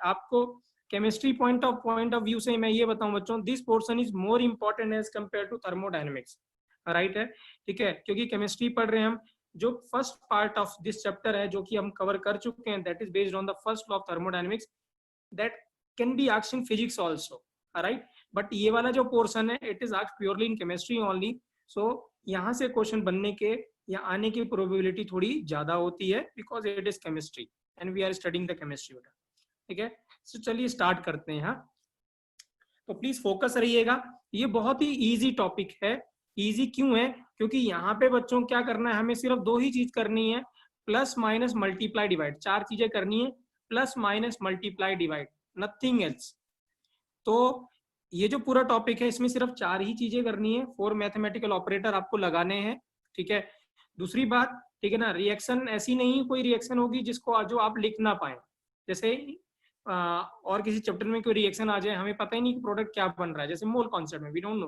आपको chemistry point of view से मैं ये बताऊं बच्चों, this portion is more important as compare to thermodynamics, right है, ठीक है, क्योंकि केमिस्ट्री पढ़ रहे हैं हम, जो first part of this chapter है जो कि हम कवर कर चुके हैं, that is based on the first law of thermodynamics, that can be asked in physics also, right, but ये वाला जो पोर्शन है it is asked purely in chemistry only, so यहाँ से क्वेश्चन बनने के या आने की प्रोबेबिलिटी थोड़ी ज्यादा होती है, because it is chemistry and we are studing the chemistry, ठीक है। सो चलिए स्टार्ट करते हैं। हाँ, तो प्लीज फोकस रहिएगा, ये बहुत ही इजी टॉपिक है। इजी क्यों है? क्योंकि यहाँ पे बच्चों क्या करना है, हमें सिर्फ दो ही चीज करनी है, प्लस माइनस मल्टीप्लाई डिवाइड, चार चीजें करनी है, plus minus multiply divide, nothing else. तो ये जो पूरा टॉपिक है इसमें सिर्फ चार ही चीजें करनी है, 4 मैथमेटिकल ऑपरेटर आपको लगाने हैं, ठीक है। दूसरी बात, ठीक है ना, रिएक्शन ऐसी नहीं कोई रिएक्शन होगी जिसको जो आप लिख ना पाए, जैसे और किसी चैप्टर में कोई रिएक्शन आ जाए, हमें पता ही नहीं कि प्रोडक्ट क्या बन रहा है, जैसे मोल कॉन्सेप्ट में वी डोंट नो,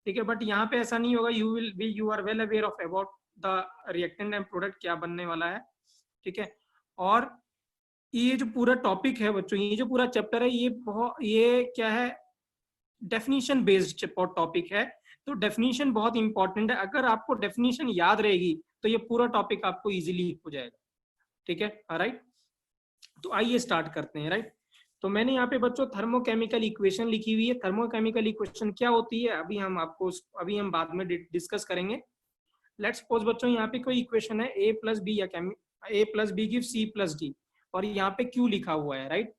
ठीक है, बट यहाँ पे ऐसा नहीं होगा, you are well aware of about the reactant and product क्या बनने वाला है, ठीक है। और ये जो पूरा टॉपिक है बच्चों, ये जो पूरा चैप्टर है, ये क्या है, डेफिनेशन बेस्ड टॉपिक है, तो डेफिनेशन बहुत इंपॉर्टेंट है, अगर आपको डेफिनेशन याद रहेगी तो ये पूरा टॉपिक आपको इजीली हो जाएगा, ठीक है, राइट। तो आइए स्टार्ट करते हैं, राइट। तो मैंने यहाँ पे बच्चों थर्मोकेमिकल इक्वेशन लिखी हुई है, थर्मोकेमिकल इक्वेशन क्या होती है अभी हम बाद में डिस्कस करेंगे। लेट्स सपोज बच्चों यहाँ पे कोई इक्वेशन है a प्लस बी या a plus B give c plus d, और यहाँ पे q लिखा हुआ है, राइट।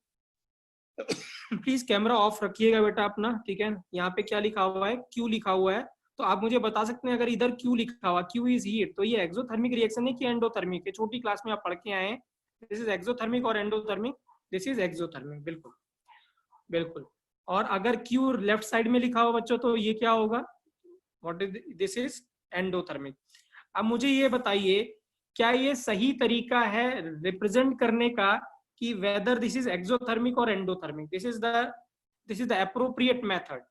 प्लीज कैमरा ऑफ रखिएगा बेटा अपना, ठीक है। यहाँ पे क्या लिखा हुआ है, q लिखा हुआ है, तो आप मुझे बता सकते हैं, अगर इधर q लिखा हुआ, q इज हीट, तो ये एक्सोथर्मिक रिएक्शन है कि एंडोथर्मिक है? छोटी क्लास में आप पढ़ के आए हैं, दिस इज एक्सोथर्मिक और एंडोथर्मिक, दिस इज एक्सोथर्मिक, बिल्कुल बिल्कुल। और अगर q लेफ्ट साइड में लिखा हुआ बच्चों, तो ये क्या होगा, what is this, is endothermic. अब मुझे ये बताइए, क्या ये सही तरीका है रिप्रेजेंट करने का कि वेदर दिस इज एक्सोथर्मिक और endothermic? This is the appropriate method?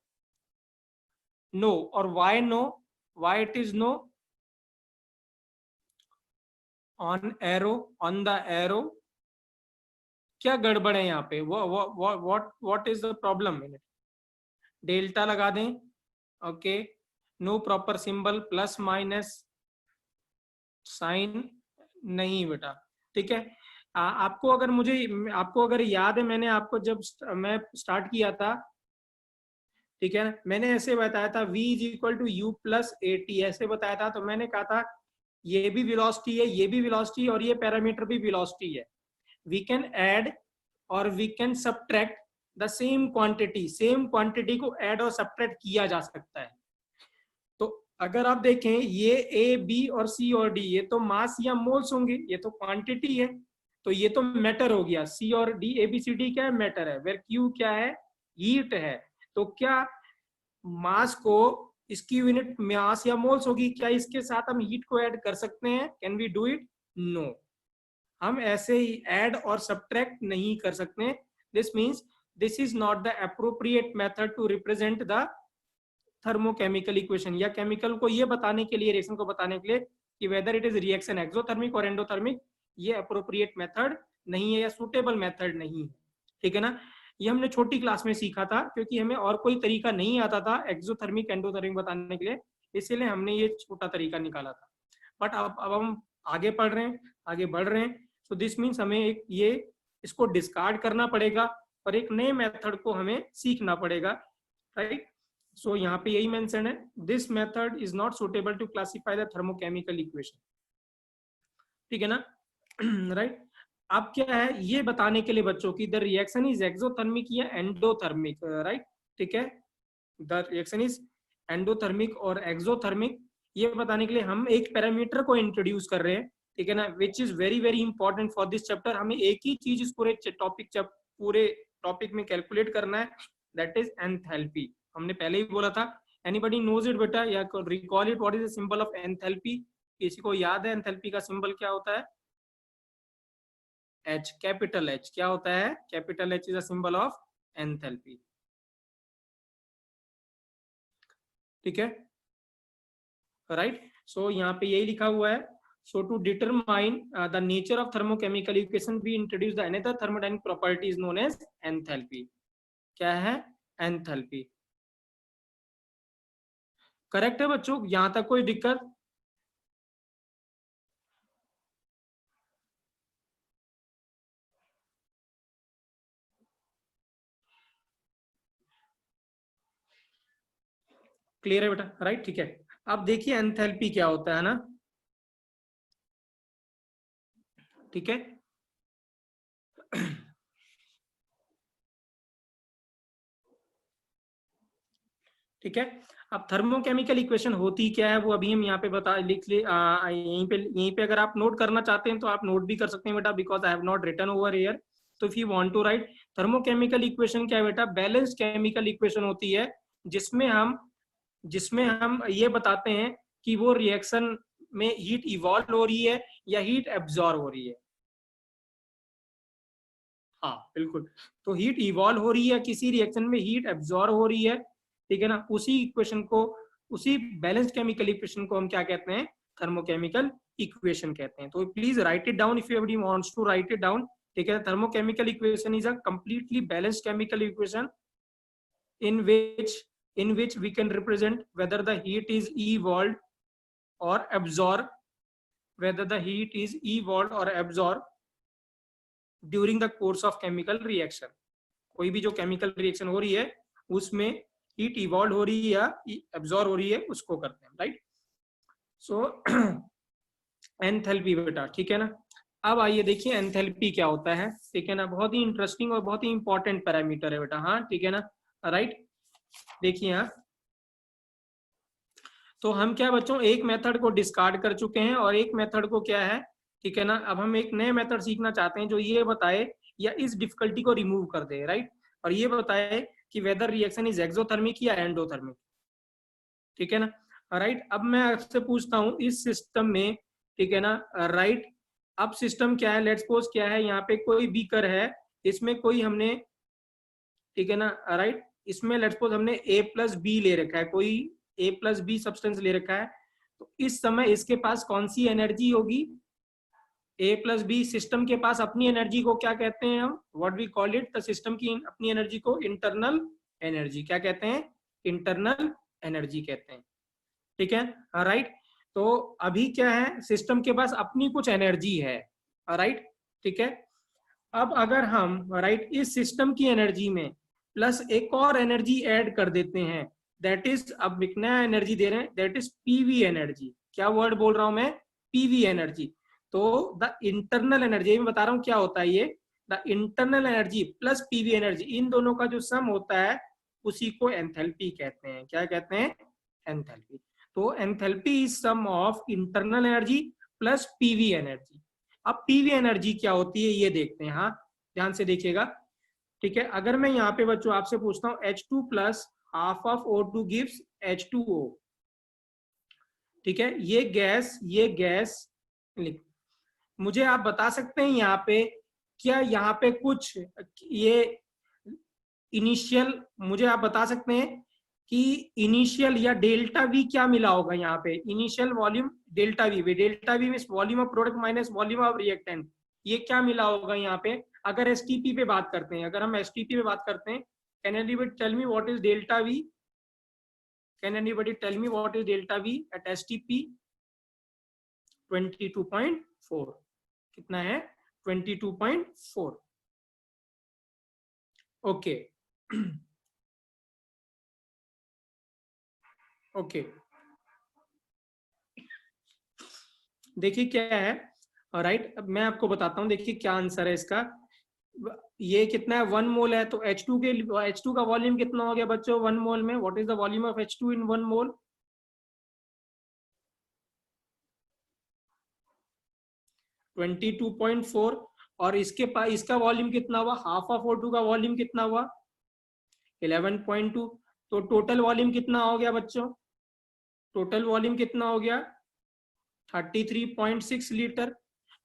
No. और why no? Why it is no? On the arrow क्या गड़बड़ है यहाँ पे? What is the problem in it? Delta लगा दें, okay, no proper symbol, plus minus sign नहीं बेटा, ठीक है। आपको अगर याद है, मैंने आपको जब मैं स्टार्ट किया था, ठीक है, मैंने ऐसे बताया था v is equal to u plus a t, ऐसे बताया था। तो मैंने कहा था ये भी वेलोसिटी है, ये भी वेलोसिटी, और ये पैरामीटर भी वेलोसिटी है, वी कैन ऐड और we can subtract the same quantity को ऐड और सब्ट्रैक्ट किया जा सकता है। तो अगर आप देखें, ये ए बी और सी और डी, ये तो मास या मोल्स होंगे, ये तो क्वांटिटी है, तो ये तो मैटर हो गया। सी और D, A B C D क्या है, मैटर है। वेर क्यू क्या है, हीट है। तो क्या मास को, इसकी यूनिट मास या मोल्स होगी, क्या इसके साथ हम हीट को ऐड कर सकते हैं? Can we do it? No, हम ऐसे ही ऐड और सब्ट्रैक्ट नहीं कर सकते। This means this is not the appropriate method to represent the thermochemical equation, या केमिकल को ये बताने के लिए, रिएक्शन को बताने के लिए कि whether it is reaction exothermic और एंडोथर्मिक, ये अप्रोप्रिएट मेथड नहीं है या सुटेबल मेथड नहीं है, ठीक है ना। ये हमने छोटी क्लास में सीखा था, क्योंकि हमें और कोई तरीका नहीं आता था एक्सोथर्मिक एंडोथर्मिक बताने के लिए, इसीलिए हमने ये छोटा तरीका निकाला था। बट अब हम आगे पढ़ रहे हैं, आगे बढ़ रहे हैं, सो दिस मीन्स हमें इसको डिस्कार्ड करना पड़ेगा और एक नए मेथड को हमें सीखना पड़ेगा, राइट। सो यहाँ पे यही मेंशन है, this method is not suitable to classify the thermochemical equation, ठीक है ना, राइट। अब क्या है, ये बताने के लिए बच्चों की द रिएक्शन इज एक्सोथर्मिक या एंडोथर्मिक, राइट, ठीक है, द रिएक्शन इज एंडोथर्मिक और एक्सोथर्मिक, ये बताने के लिए हम एक पैरामीटर को इंट्रोड्यूस कर रहे हैं, ठीक है ना, which is very very important for this chapter. हमें एक ही चीज इस पूरे टॉपिक में कैलकुलेट करना है, दैट इज एंथैल्पी। हमने पहले ही बोला था, एनीबडी नोज इट बेटा, या recall it, what is the symbol of enthalpy? किसी को याद है एंथैल्पी का सिंबल क्या होता है? H, कैपिटल H क्या होता है? Capital H is a symbol of enthalpy, ठीक है, राइट। सो यहाँ पे यही लिखा हुआ है, So to determine the nature of thermochemical equation, we introduce the another thermodynamic property is known as enthalpy. क्या है? enthalpy. करेक्ट है बच्चों? यहां तक कोई दिक्कत? क्लियर है बेटा? राइट, ठीक है. अब देखिए एंथैल्पी क्या होता है ना. ठीक है. ठीक है. अब थर्मोकेमिकल इक्वेशन होती क्या है वो अभी हम यहाँ पे बता लिख ले. यहीं पे अगर आप नोट करना चाहते हैं तो आप नोट भी कर सकते हैं बेटा, because I have not written over here. तो if you want to write thermochemical equation क्या है बेटा? बैलेंस्ड केमिकल इक्वेशन होती है जिसमें हम ये बताते हैं कि वो रिएक्शन में हीट इवॉल्व हो रही है या हीट एब्जॉर्ब हो रही है. हाँ बिल्कुल. तो हीट इवॉल्व हो रही है, किसी रिएक्शन में हीट एब्जॉर्ब हो रही है. ठीक है ना. उसी इक्वेशन को, उसी बैलेंस्ड केमिकल इक्वेशन को हम क्या कहते हैं? थर्मोकेमिकल इक्वेशन कहते हैं. तो please write it down if everybody wants to write it down. ठीक है. Thermochemical equation is a completely balanced chemical equation in which we can represent whether the heat is evolved or absorbed, whether the heat is evolved or absorbed during the course of chemical reaction. कोई भी जो chemical reaction हो रही है उसमें heat evolve हो रही है या एब्जॉर्ब हो रही है, उसको करते हैं. राइट. सो एंथैल्पी बेटा. ठीक है ना. अब आइए देखिए एंथैल्पी क्या होता है. ठीक है ना. बहुत ही इंटरेस्टिंग और बहुत ही इंपॉर्टेंट पैरामीटर है बेटा. हाँ ठीक है ना. राइट. देखिए यहाँ तो हम क्या बच्चों एक मेथड को डिस्कार्ड कर चुके हैं और एक मेथड को क्या है. ठीक है ना. अब हम एक नए मेथड सीखना चाहते हैं जो ये बताए या इस डिफिकल्टी को रिमूव कर दे. राइट. और ये बताए कि वेदर रिएक्शन इज एक्सोथर्मिक या एंडोथर्मिक. ठीक है ना. राइट. अब मैं आपसे पूछता हूं इस सिस्टम में. ठीक है ना. राइट. अब सिस्टम क्या है? लेट्स सपोज क्या है, यहाँ पे कोई बीकर है, इसमें कोई हमने, ठीक है ना. राइट. इसमें लेट्स सपोज हमने A+B ले रखा है, कोई A+B सब्सटेंस ले रखा है. तो इस समय इसके पास कौन सी एनर्जी होगी? A+B. सिस्टम के पास अपनी एनर्जी को क्या कहते हैं हम? What we call it? The system की अपनी एनर्जी को इंटरनल एनर्जी क्या कहते हैं? इंटरनल एनर्जी कहते हैं. ठीक है. राइट. तो अभी क्या है, सिस्टम के पास अपनी कुछ एनर्जी है. राइट. ठीक है. अब अगर हम राइट इस सिस्टम की एनर्जी में प्लस एक और एनर्जी ऐड कर देते हैं, दैट इज, अब एक नया एनर्जी दे रहे हैं, दैट इज पीवी एनर्जी. क्या वर्ड बोल रहा हूं मैं? PV energy. तो द इंटरनल एनर्जी, मैं बता रहा हूं क्या होता है ये. The internal energy plus PV energy, इन दोनों का जो सम होता है उसी को एंथैल्पी कहते हैं. क्या कहते हैं? एंथैल्पी. तो enthalpy is sum of internal energy plus PV energy. अब पीवी एनर्जी क्या होती है ये देखते हैं. हाँ ध्यान से देखिएगा. ठीक है. अगर मैं यहाँ पे बच्चों आपसे पूछता हूँ H2 plus half of O2 gives H2O. ठीक है. ये गैस मुझे आप बता सकते हैं यहाँ पे क्या, यहाँ पे कुछ ये इनिशियल, मुझे आप बता सकते हैं कि इनिशियल या डेल्टा वी क्या मिला होगा यहाँ पे? Initial volume delta we. Delta we means volume of product minus volume of reactant. ये क्या मिला होगा यहाँ पे? अगर एसटीपी पे बात करते हैं, अगर हम एसटीपी पे बात करते हैं, can anybody tell me what is delta V? Can anybody tell me what is delta V at STP? 22.4. कितना है? 22.4. ओके. ओके. देखिए क्या है. राइट. अब मैं आपको बताता हूँ, देखिए क्या आंसर है इसका. ये कितना है? 1 मोल है. तो H2 का वॉल्यूम कितना हो गया बच्चों 1 मोल में? What is the volume of H2 इन 1 मोल? 22.4. और इसके पास इसका वॉल्यूम कितना हुआ? हाफ ऑफ O2 का वॉल्यूम कितना हुआ? 11.2. तो टोटल वॉल्यूम कितना हो गया बच्चों? टोटल वॉल्यूम कितना हो गया? 33.6 लीटर.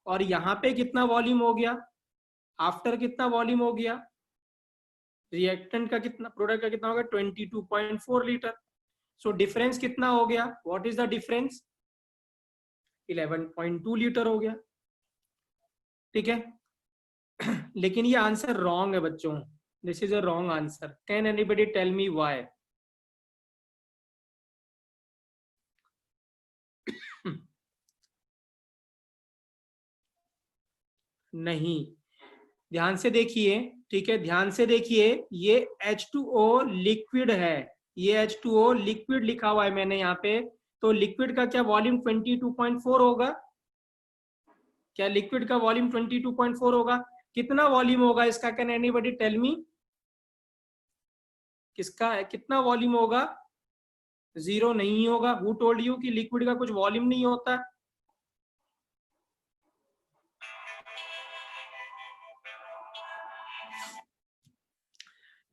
और यहाँ पे कितना वॉल्यूम हो गया? आफ्टर कितना वॉल्यूम हो गया? रिएक्टेंट का कितना, प्रोडक्ट का कितना हो गया? 22.4 लीटर. सो डिफरेंस कितना हो गया? What is the difference? 11.2 litre हो गया, ठीक है। लेकिन ये आंसर रॉन्ग है बच्चों, this is a wrong answer. Can anybody tell me why? नहीं, ध्यान से देखिए, ठीक है, ध्यान से देखिए, ये H2O लिक्विड है, ये H2O लिक्विड लिखा हुआ है मैंने यहाँ पे, तो लिक्विड का क्या वॉल्यूम 22.4 होगा? क्या लिक्विड का वॉल्यूम 22.4 होगा? कितना वॉल्यूम होगा इसका? Can anybody tell me? किसका कितना वॉल्यूम होगा? जीरो नहीं होगा। हु टोल्ड यू कि लिक्विड का कुछ वॉल्यूम नहीं होता?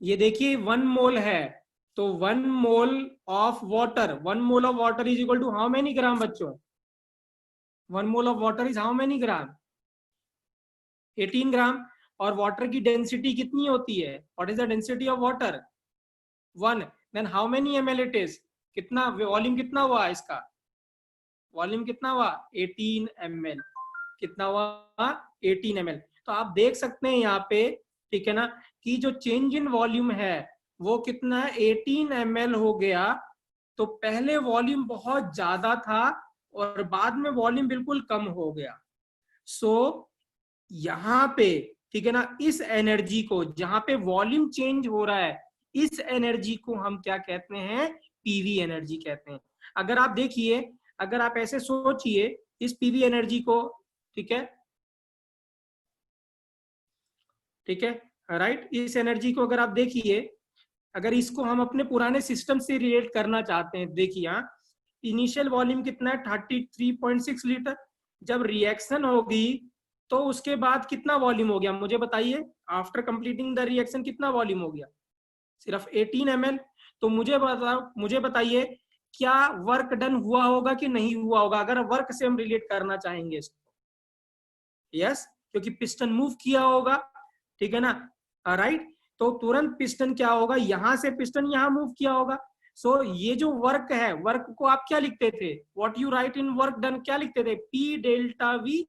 ये देखिए 1 मोल है, तो 1 mole of water, 1 mole of water is equal to how many gram बच्चों? 1 mole of water is how many gram? 18 gram. और वाटर की डेंसिटी कितनी होती है? What is the density of water? 1। Then how many ml it is? कितना volume कितना हुआ इसका? वॉल्यूम कितना हुआ? 18 ml। कितना हुआ? 18 ml। तो आप देख सकते हैं यहाँ पे, ठीक है ना, कि जो चेंज इन वॉल्यूम है वो कितना है? 18 ml हो गया। तो पहले वॉल्यूम बहुत ज्यादा था और बाद में वॉल्यूम बिल्कुल कम हो गया। सो यहाँ पे, ठीक है ना, इस एनर्जी को, जहां पे वॉल्यूम चेंज हो रहा है, इस एनर्जी को हम क्या कहते हैं? पीवी एनर्जी कहते हैं। अगर आप देखिए, अगर आप ऐसे सोचिए इस पीवी एनर्जी को, ठीक है, ठीक है, राइट, इस एनर्जी को अगर आप देखिए, अगर इसको हम अपने पुराने सिस्टम से रिलेट करना चाहते हैं, देखिए यहाँ इनिशियल वॉल्यूम कितना है? 33.6 लीटर। जब रिएक्शन होगी तो उसके बाद कितना वॉल्यूम हो गया मुझे बताइए? आफ्टर कंप्लीटिंग द रिएक्शन कितना वॉल्यूम हो गया? सिर्फ 18 ml। तो मुझे बताइए, क्या वर्क डन हुआ होगा कि नहीं हुआ होगा, अगर वर्क से हम रिलेट करना चाहेंगे इसको? यस, क्योंकि पिस्टन मूव किया होगा, ठीक है ना, राइट। तो तुरंत पिस्टन क्या होगा? यहां से पिस्टन यहां मूव किया होगा। सो ये जो वर्क है, वर्क को आप क्या लिखते थे? What you right in work done, क्या लिखते थे? पी डेल्टा वी,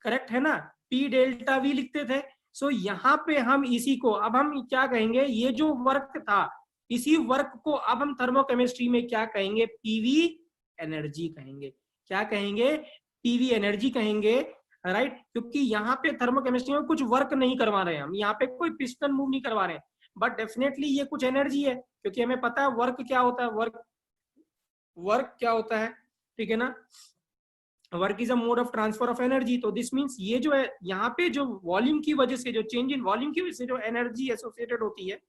करेक्ट है ना? पी डेल्टा वी लिखते थे। सो यहाँ पे हम इसी को अब हम क्या कहेंगे? ये जो वर्क था, इसी वर्क को अब हम थर्मोकेमिस्ट्री में क्या कहेंगे? पीवी एनर्जी कहेंगे। क्या कहेंगे? पीवी एनर्जी कहेंगे, राइट। क्योंकि यहाँ पे थर्मोकेमिस्ट्री में कुछ वर्क नहीं करवा रहे हैं हम, यहाँ पे कोई पिस्टन मूव नहीं करवा रहे हैं, बट डेफिनेटली ये कुछ एनर्जी है, क्योंकि हमें पता है वर्क क्या होता है। वर्क क्या होता है, ठीक है ना? Work is a mode of transfer of energy. तो दिस मीन्स ये जो है यहाँ पे जो वॉल्यूम की वजह से, जो चेंज इन वॉल्यूम की वजह से जो एनर्जी एसोसिएटेड होती है,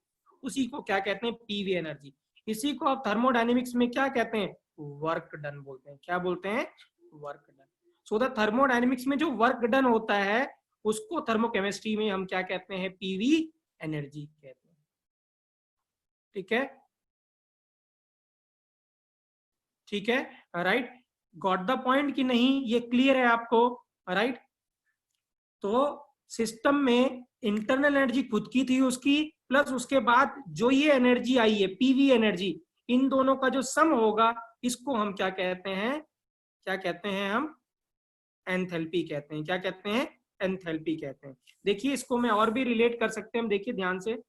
उसी को क्या कहते हैं? PV energy. इसी को आप थर्मोडायनेमिक्स में क्या कहते हैं? वर्क डन बोलते हैं। क्या बोलते हैं? Work done. So the thermodynamics में जो वर्क डन होता है उसको थर्मोकेमिस्ट्री में हम क्या कहते हैं? पीवी एनर्जी कहते हैं, ठीक है, ठीक है, राइट। गॉट द पॉइंट कि नहीं? ये क्लियर है आपको, राइट? तो सिस्टम में इंटरनल एनर्जी खुद की थी उसकी, प्लस उसके बाद जो ये एनर्जी आई है पीवी एनर्जी, इन दोनों का जो सम होगा, इसको हम क्या कहते हैं? क्या कहते हैं हम? एंथैल्पी कहते हैं। क्या कहते हैं? एंथैल्पी कहते हैं। देखिए इसको मैं और भी रिलेट कर सकते हैं हम, देखिए ध्यान से।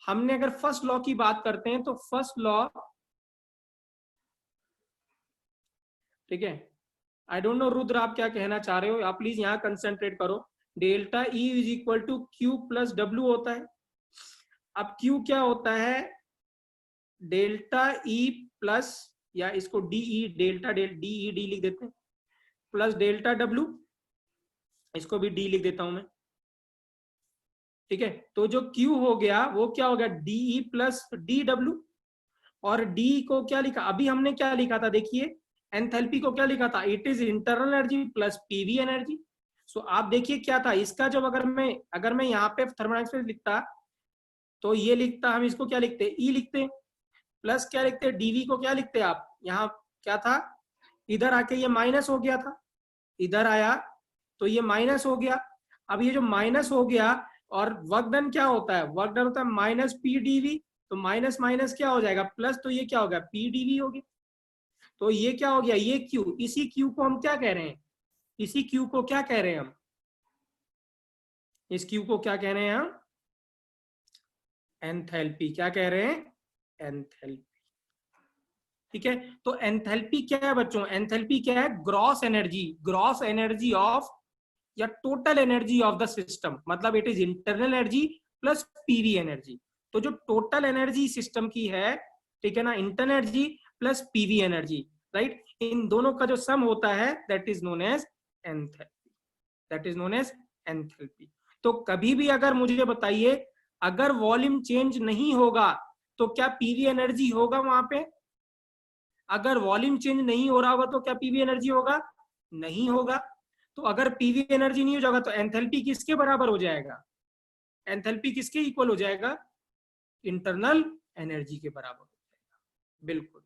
हमने अगर फर्स्ट लॉ की बात करते हैं तो फर्स्ट लॉ, ठीक है, आई डोंट नो रुद्र आप क्या कहना चाह रहे हो, आप प्लीज यहाँ कंसेंट्रेट करो। Delta E is equal to Q plus W होता है। अब क्यू क्या होता है? डेल्टा ई प्लस, या इसको डीई, डेल्टा डीई डी लिख देते हैं, प्लस डेल्टा डब्ल्यू, इसको भी डी लिख देता हूं मैं, ठीक है। तो जो क्यू हो गया वो क्या हो गया? DE plus d W. और डी को क्या लिखा? अभी हमने क्या लिखा था देखिए, एंथैल्पी को क्या लिखा था? It is internal energy plus PV energy. So आप देखिए क्या था इसका, जब अगर मैं यहाँ पे थर्मोडायनेमिक्स में लिखता तो ये लिखता, हम इसको क्या लिखते? ई लिखते, प्लस क्या लिखते? डीवी को क्या लिखते आप? यहाँ क्या था? इधर आके ये माइनस हो गया था, इधर आया तो ये माइनस हो गया। अब ये जो माइनस हो गया, और वर्क डन क्या होता है? वर्क डन होता है माइनस पी डीवी। तो माइनस माइनस क्या हो जाएगा? प्लस, तो ये क्या होगा? पी डीवी हो गया। तो ये क्या हो गया, ये क्यू, इसी क्यू को हम क्या कह रहे हैं, इसी क्यू को क्या कह रहे हैं हम, इस क्यू को क्या कह रहे हैं हम, एंथैल्पी। क्या कह रहे हैं, एंथैल्पी। ठीक है, तो एंथैल्पी क्या है बच्चों, एंथैल्पी क्या है, gross energy, gross energy of या total energy of the system, मतलब it is internal energy plus PV energy. तो जो टोटल एनर्जी सिस्टम की है, ठीक है ना, internal energy plus PV energy, right, इन दोनों का जो सम होता है that is known as enthalpy, that is known as enthalpy. तो कभी भी अगर मुझे बताइए, अगर वॉल्यूम चेंज नहीं होगा तो क्या पीवी एनर्जी होगा वहां पे, अगर वॉल्यूम चेंज नहीं हो रहा होगा तो क्या पीवी एनर्जी होगा, नहीं होगा। तो अगर पीवी एनर्जी नहीं हो जाएगा तो एंथैल्पी किसके बराबर हो जाएगा, एंथैल्पी किसके इक्वल हो जाएगा, इंटरनल एनर्जी के बराबर हो जाएगा। बिल्कुल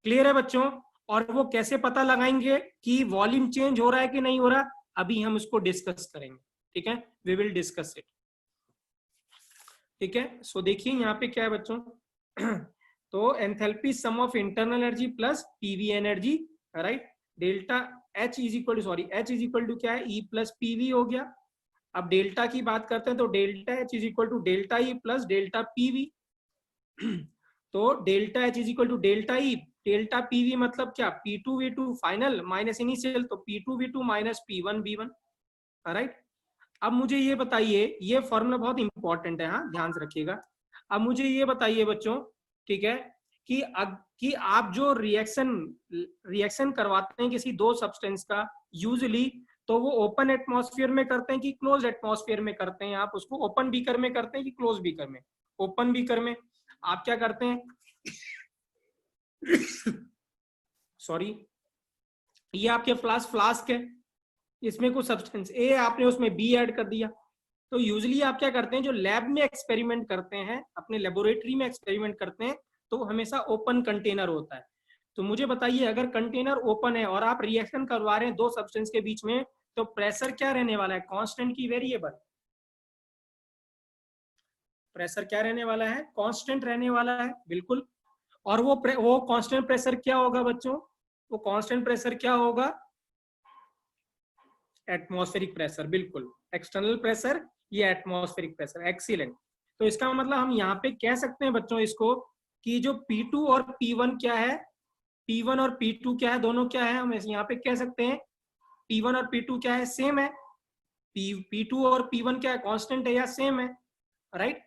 क्लियर है बच्चों। और वो कैसे पता लगाएंगे कि वॉल्यूम चेंज हो रहा है कि नहीं हो रहा, अभी हम उसको डिस्कस करेंगे, ठीक है, वी विल डिस्कस इट। ठीक है, सो देखिए यहाँ पे क्या है बच्चों तो enthalpy sum of internal energy plus PV energy, right, delta H is equal to, sorry H is equal to क्या है, ई प्लस पीवी हो गया। अब डेल्टा की बात करते हैं तो delta H is equal to delta E plus delta PV. तो delta H is equal to delta E, delta PV मतलब क्या, P2V2 फाइनल माइनस इनिशियल, तो P2V2 माइनस P1V1, राइट। अब मुझे ये बताइए, ये फॉर्मूला बहुत इंपॉर्टेंट है, हाँ ध्यान से रखिएगा। अब मुझे ये बताइए बच्चों, ठीक है, कि आप जो रिएक्शन करवाते हैं किसी दो सब्सटेंस का, यूजुअली तो वो ओपन एटमॉस्फेयर में करते हैं कि क्लोज एटमॉस्फेयर में करते हैं, आप उसको ओपन बीकर में करते हैं कि क्लोज बीकर में, ओपन बीकर में आप क्या करते हैं सॉरी, ये आपके फ्लास्क है, इसमें कुछ सब्सटेंस ए आपने उसमें बी ऐड कर दिया। तो यूजुअली आप क्या करते हैं, जो लैब में एक्सपेरिमेंट करते हैं, अपने लेबोरेटरी में एक्सपेरिमेंट करते हैं, तो हमेशा ओपन कंटेनर होता है। तो मुझे बताइए, अगर कंटेनर ओपन है और आप रिएक्शन करवा रहे हैं दो सब्सटेंस के बीच में, तो प्रेशर क्या रहने वाला है, कांस्टेंट की वेरिएबल, प्रेशर क्या रहने वाला है, कांस्टेंट रहने वाला है, बिल्कुल। और वो कांस्टेंट प्रेशर क्या होगा बच्चों, वो कांस्टेंट प्रेशर क्या होगा, एटमॉस्फेरिक प्रेशर, बिल्कुल, एक्सटर्नल प्रेशर, ये एटमॉस्फेरिक प्रेशर, एक्सीलेंट। तो इसका मतलब हम यहाँ पे कह सकते हैं बच्चों इसको, कि जो P2 और P1 क्या है, P1 और P2 क्या है, दोनों क्या है, हम यहाँ पे कह सकते हैं P1 और P2 क्या है, सेम है। P2 और P1 क्या है, कांस्टेंट है या सेम है, राइट।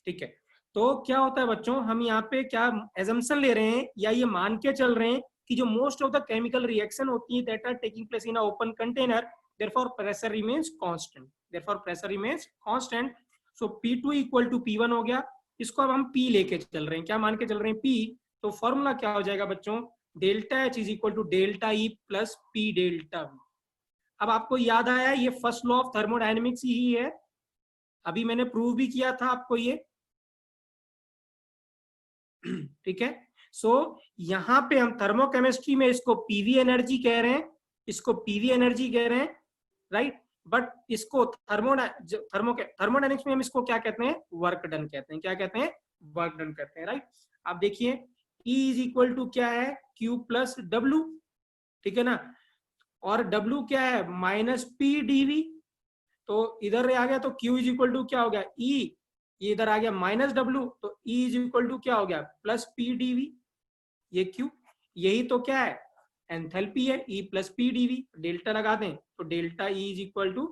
ठीक है, तो क्या होता है बच्चों, हम यहाँ पे क्या एजम्पशन ले रहे हैं या ये मान के चल रहे हैं कि जो most of the chemical reaction होती है that are taking place in a open container, therefore pressure remains constant, therefore pressure remains constant, so P2 equal to P1 हो गया। इसको अब हम P लेके चल रहे हैं, क्या मान के चल रहे हैं, P। तो फॉर्मूला क्या हो जाएगा बच्चों, delta H is equal to delta E plus P delta V। अब आपको याद आया, ये फर्स्ट लॉ ऑफ थर्मोडायनेमिक्स ही है, अभी मैंने प्रूव भी किया था आपको ये, ठीक है। सो यहाँ पे हम थर्मोकेमिस्ट्री में इसको पीवी एनर्जी कह रहे हैं, इसको पीवी एनर्जी कह रहे हैं, राइट। बट इसको थर्मोडायनेमिक्स में हम इसको क्या कहते हैं, वर्क डन कहते हैं, क्या कहते हैं, वर्क डन कहते हैं, राइट। आप देखिए E इज इक्वल टू क्या है, Q प्लस W, ठीक है ना, और W क्या है, माइनस P dV। तो इधर आ गया तो Q इज इक्वल टू क्या हो गया, E, ये इधर आ गया माइनस W, तो E इज इक्वल टू क्या हो गया, प्लस P dV, ये Q, यही तो क्या है, एंथैल्पी है, E plus P dV, delta लगा दें तो delta E is equal to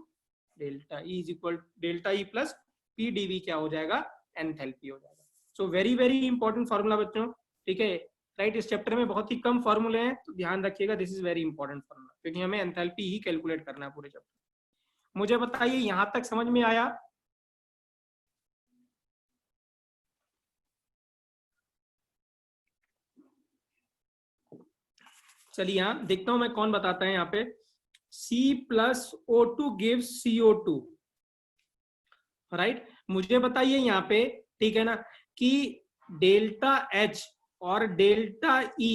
delta E plus P dV क्या हो जाएगा, एंथैल्पी हो जाएगा। So very very important formula बच्चों, ठीक है, राइट। इस चैप्टर में बहुत ही कम फॉर्मूले हैं, तो ध्यान रखिएगा, this is very important formula, क्योंकि हमें एंथैल्पी ही कैलकुलेट करना है पूरे चैप्टर। मुझे बताइए यहां तक समझ में आया, चलिए यहाँ देखता हूं मैं कौन बताता है यहाँ पे, C plus O2 gives CO2, right. मुझे बताइए यहाँ पे, ठीक है ना, कि डेल्टा H और डेल्टा E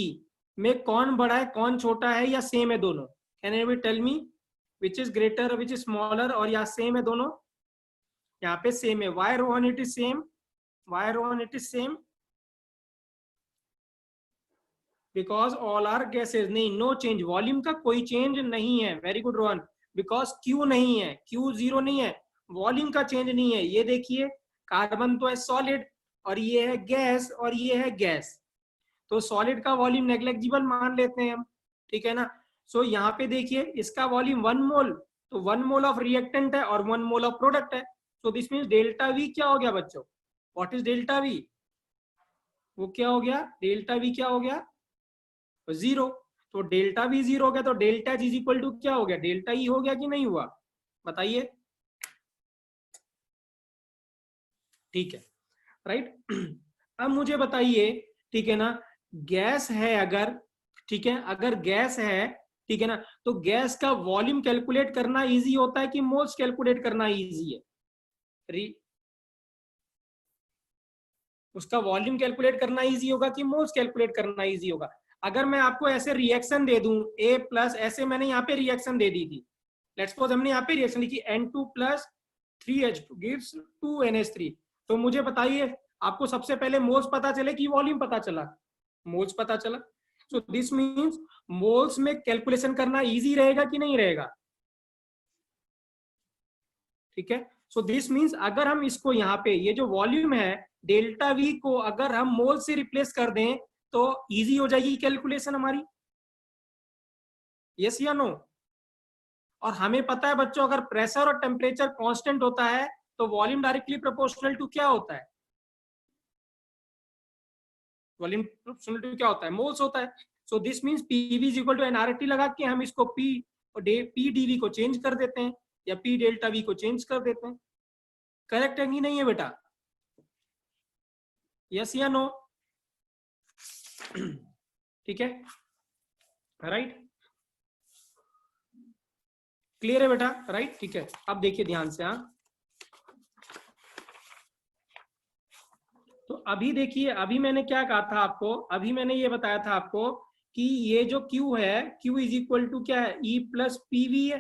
में कौन बड़ा है कौन छोटा है, या सेम है दोनों, can any tell me which is greater which is smaller, और या सेम है दोनों, यहाँ पे सेम है, why Rohan it is same, why Rohan it is same, because all are gases, नहीं, नो चेंज, वॉल्यूम का कोई चेंज नहीं है, very good Rohan, because Q नहीं है, क्यू जीरो नहीं है, वॉल्यूम का चेंज नहीं है। ये देखिए कार्बन तो है सॉलिड और ये है गैस और ये है गैस, तो सॉलिड का वॉल्यूम नेग्लेक्जिबल मान लेते हैं हम, ठीक है ना। सो यहाँ पे देखिए इसका वॉल्यूम 1 मोल, तो 1 मोल ऑफ रिएक्टेंट है और 1 मोल ऑफ प्रोडक्ट है, so this means delta we क्या हो गया बच्चों, व्हाट इज डेल्टा वी, वो क्या हो गया, डेल्टा वी क्या हो गया, जीरो। तो डेल्टा वी जीरो हो गया, तो delta H is equal to क्या हो गया, डेल्टा ई हो गया कि नहीं हुआ, बताइए, ठीक है, राइट। अब मुझे बताइए, ठीक है ना, गैस है अगर, ठीक है, अगर गैस है, ठीक है ना, तो गैस का वॉल्यूम कैलकुलेट करना इजी होता है कि मोल्स कैलकुलेट करना इजी है, उसका वॉल्यूम कैलकुलेट करना इजी होगा कि मोल्स कैलकुलेट करना इजी होगा। अगर मैं आपको ऐसे रिएक्शन दे दूं A प्लस, ऐसे मैंने यहाँ पे रिएक्शन दे दी थी, लेट्स सपोज हमने यहाँ पे रिएक्शन लिखी N2 plus 3H2 gives 2NH3, तो मुझे बताइए आपको सबसे पहले मोल्स पता चले कि वॉल्यूम पता चला, मोल्स पता चला, सो दिस मीन्स मोल्स में कैलकुलेशन करना इजी रहेगा कि नहीं रहेगा, ठीक है। सो दिस मीन्स अगर हम इसको यहाँ पे ये जो वॉल्यूम है डेल्टा वी को अगर हम मोल से रिप्लेस कर दें तो इजी हो जाएगी कैलकुलेशन हमारी, यस या नो। और हमें पता है बच्चों अगर प्रेशर और टेम्परेचर कांस्टेंट होता है तो वॉल्यूम डायरेक्टली प्रोपोर्शनल टू क्या होता है, वॉल्यूम प्रोपोर्शनल टू क्या होता है, मोल्स होता है। So this means PV is equal to nRT लगा के हम इसको पी और पी डीवी को चेंज कर देते हैं या पी डेल्टा वी को चेंज कर देते हैं, करेक्ट है कि नहीं है बेटा, यस या नो, ठीक है, राइट, क्लियर है बेटा, राइट, ठीक है। अब देखिए ध्यान से, हाँ, तो अभी देखिए, अभी मैंने क्या कहा था आपको, अभी मैंने ये बताया था आपको कि ये जो Q है Q इज इक्वल टू क्या है, E प्लस पीवी है,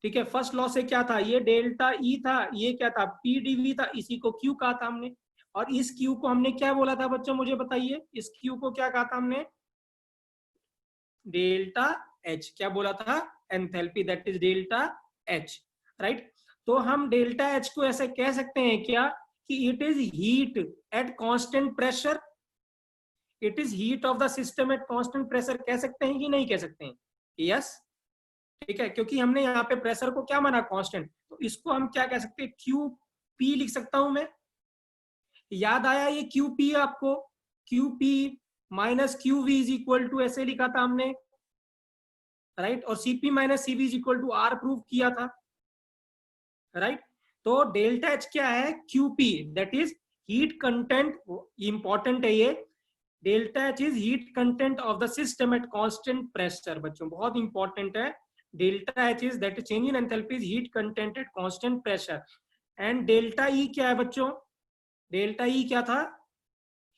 ठीक है। फर्स्ट लॉ से क्या था, ये डेल्टा E था, ये क्या था पी डीवी था, इसी को Q कहा था हमने, और इस Q को हमने क्या बोला था बच्चों, मुझे बताइए, इस Q को क्या कहा था हमने, डेल्टा H, क्या बोला था, enthalpy, that is delta H, right. तो हम डेल्टा H को ऐसे कह सकते हैं क्या कि it is heat at constant pressure, it is heat of the system at constant pressure, कह सकते हैं कि नहीं कह सकते हैं, यस, ठीक है, क्योंकि हमने यहाँ पे प्रेशर को क्या माना, कांस्टेंट, तो इसको हम क्या कह सकते हैं, क्यू पी लिख सकता हूं मैं, याद आया ये क्यू पी आपको, Q P minus Q V is equal to ऐसे लिखा था हमने, राइट, और CP minus CV is equal to R prove किया था, राइट। तो डेल्टा एच क्या है, QP, that is heat content, important है ये, delta H is heat content of the system at constant pressure, बच्चों बहुत इंपॉर्टेंट है, delta H is that change in enthalpy is heat content eight constant pressure, and delta E क्या है बच्चों, delta E क्या था,